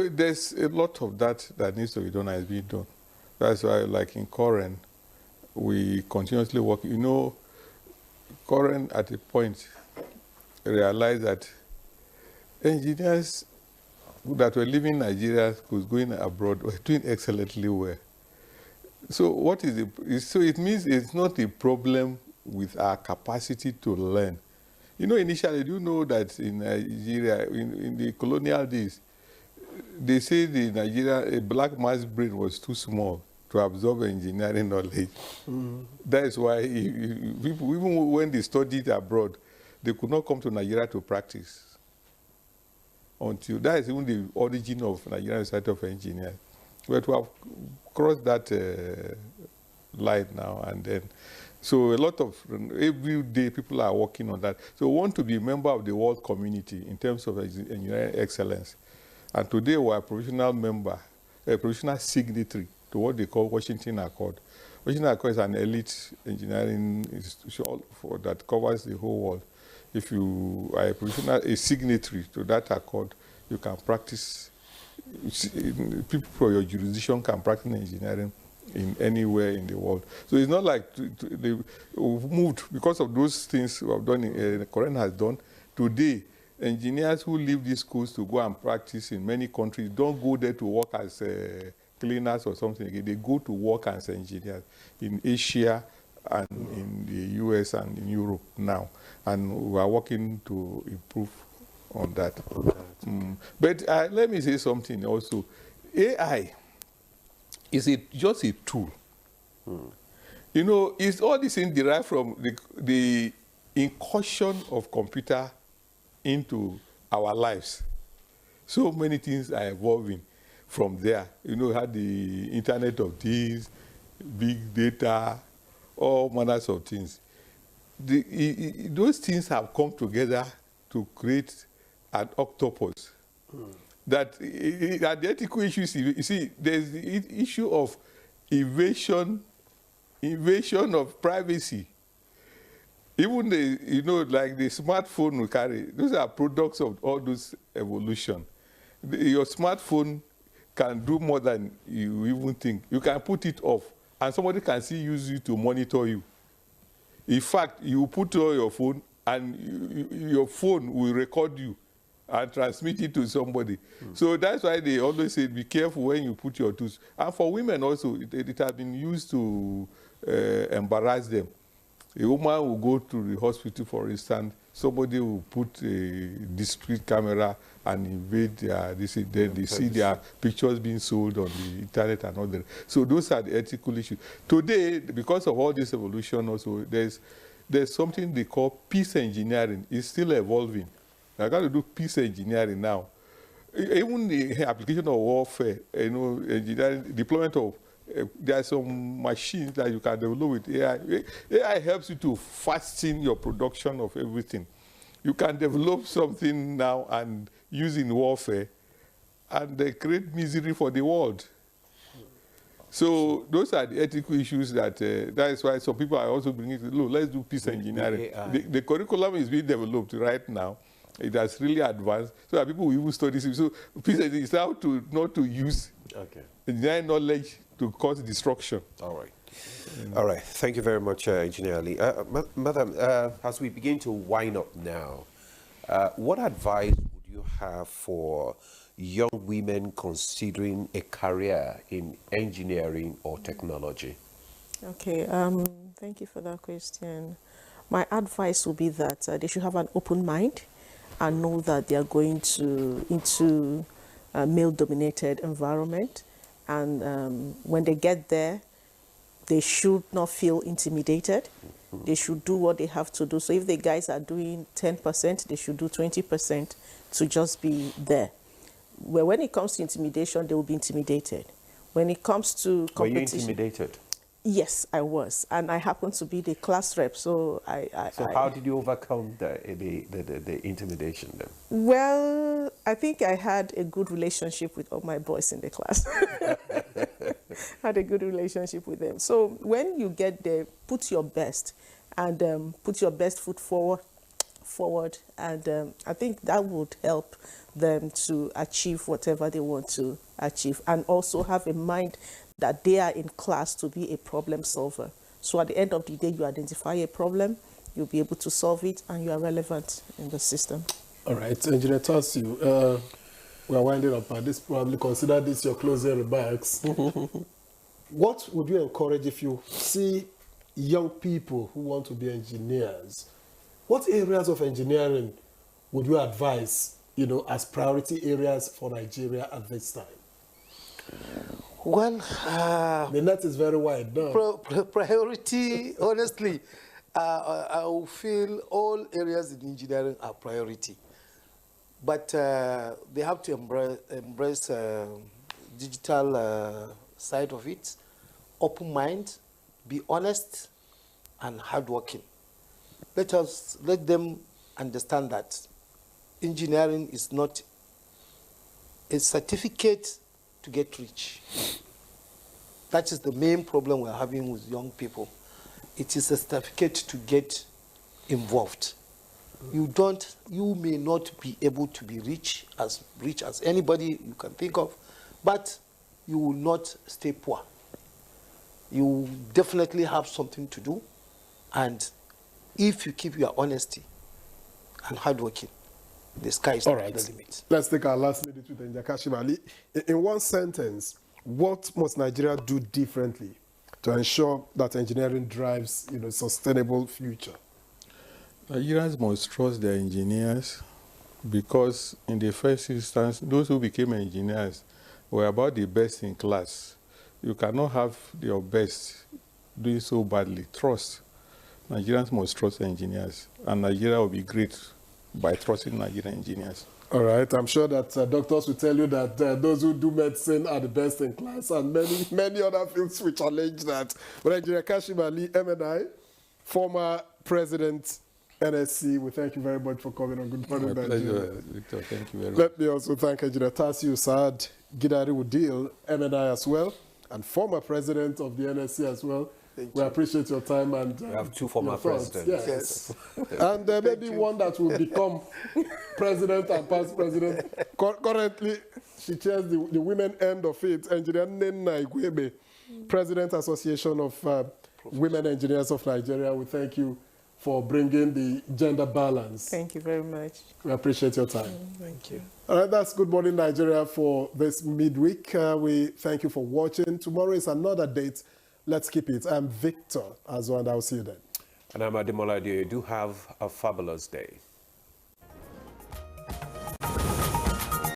there's a lot of that needs to be done and is being done. That's why, like in Koren, we continuously work. You know, Koren at a point realized that engineers that were living in Nigeria who's going abroad were doing excellently well. So what is it? So it means it's not a problem with our capacity to learn. You know, initially, do you know that in Nigeria, in the colonial days, they say a black man's brain was too small to absorb engineering knowledge. That is why people, even when they studied abroad, they could not come to Nigeria to practice. Until that is even the origin of Nigerian Society of Engineers. But we have crossed that line now and then. So a lot of, every day people are working on that. So we want to be a member of the world community in terms of engineering excellence. And today we are a provisional member, a provisional signatory to what they call Washington Accord. Washington Accord is an elite engineering institution that covers the whole world. If you are a signatory to that accord, you can practice, people from your jurisdiction can practice engineering in anywhere in the world. So it's not like we've moved because of those things we have done, Koren has done. Today, engineers who leave these schools to go and practice in many countries don't go there to work as cleaners or something again. They go to work as engineers in Asia and in the US and in Europe now. And we are working to improve on that. But let me say something also. AI is just a tool. You know, it's all these things derived from the incursion of computer into our lives. So many things are evolving from there. You know, we had the Internet of Things, big data, all manners of things. Those things have come together to create an octopus. That the ethical issues, you see, there's the issue of invasion of privacy. Even like the smartphone we carry, those are products of all those evolution. Your smartphone can do more than you even think. You can put it off, and somebody can still use it to monitor you. In fact, you put on your phone, and your phone will record you and transmit it to somebody. So that's why they always say, be careful when you put your tools. And for women also, it has been used to embarrass them. A woman will go to the hospital, for instance, somebody will put a discrete camera and invade their, then they see their pictures being sold on the internet and all that. So those are the ethical issues. Today, because of all this evolution also, there's something they call peace engineering. It's still evolving. I got to do peace engineering now. Even the application of warfare, engineering, deployment of, there are some machines that you can develop with AI. AI helps you to fasten your production of everything. You can develop something now and use in warfare, and they create misery for the world. So those are the ethical issues that is why some people are also bringing it. Look, let's do peace engineering. The curriculum is being developed right now. It has really advanced, so that people will even study. So peace engineering is how to not to use engineering knowledge to cause destruction. All right. All right. Thank you very much, Engineer Ali. Madam, as we begin to wind up now, what advice would you have for young women considering a career in engineering or technology? Okay, thank you for that question. My advice would be that they should have an open mind and know that they are going into a male-dominated environment. And when they get there, they should not feel intimidated. They should do what they have to do. So if the guys are doing 10%, they should do 20% to just be there. Well, when it comes to intimidation, they will be intimidated. When it comes to competition... Were you intimidated? Yes, I was. And I happened to be the class rep, so So how did you overcome the intimidation then? Well, I think I had a good relationship with all my boys in the class. Had a good relationship with them. So when you get there, put your best and put your best foot forward, and I think that would help them to achieve whatever they want to achieve, and also have a mind that they are in class to be a problem solver. So at the end of the day, you identify a problem, you'll be able to solve it, and you are relevant in the system. All right, Engineer Tasiu, we are winding up, and this probably consider this your closing remarks. What would you encourage if you see young people who want to be engineers? What areas of engineering would you advise, as priority areas for Nigeria at this time? Well, the net is very wide now. Priority, honestly, I will feel all areas in engineering are priority. But they have to embrace digital side of it, open mind, be honest, and hardworking. Let them understand that engineering is not a certificate to get rich. That is the main problem we're having with young people. It is a certificate to get involved. You may not be able to be rich as anybody you can think of, but you will not stay poor. You will definitely have something to do, and if you keep your honesty and hardworking, the sky is not the limit. Let's take our last minute with Engineer Kashim Ali. In one sentence, what must Nigeria do differently to ensure that engineering drives a sustainable future? Nigerians must trust their engineers, because in the first instance, those who became engineers were about the best in class. You cannot have your best doing so badly. Trust. Nigerians must trust engineers, and Nigeria will be great by trusting Nigerian engineers. All right, I'm sure that doctors will tell you that those who do medicine are the best in class, and many other fields will challenge that. But Engineer Kashim Ali, MNI, former president, NSC, we thank you very much for coming on Good Morning Nigeria. My pleasure, Victor. Thank you very much. Let me also thank Engineer Tasiu Saad Gidari Udil, MNI as well, and former president of the NSC as well. We appreciate your time, and we have two former presidents. Yes. And maybe one that will become president and past president. Currently, she chairs the women end of it, Engineer Nenna Igwebe, President Association of Women Engineers of Nigeria. We thank you for bringing the gender balance. Thank you very much. We appreciate your time. Thank you. All right, that's Good Morning Nigeria for this midweek. We thank you for watching. Tomorrow is another date. Let's keep it. I'm Victor Azwan. I'll see you then. And I'm Ademola Adeoye. Do have a fabulous day.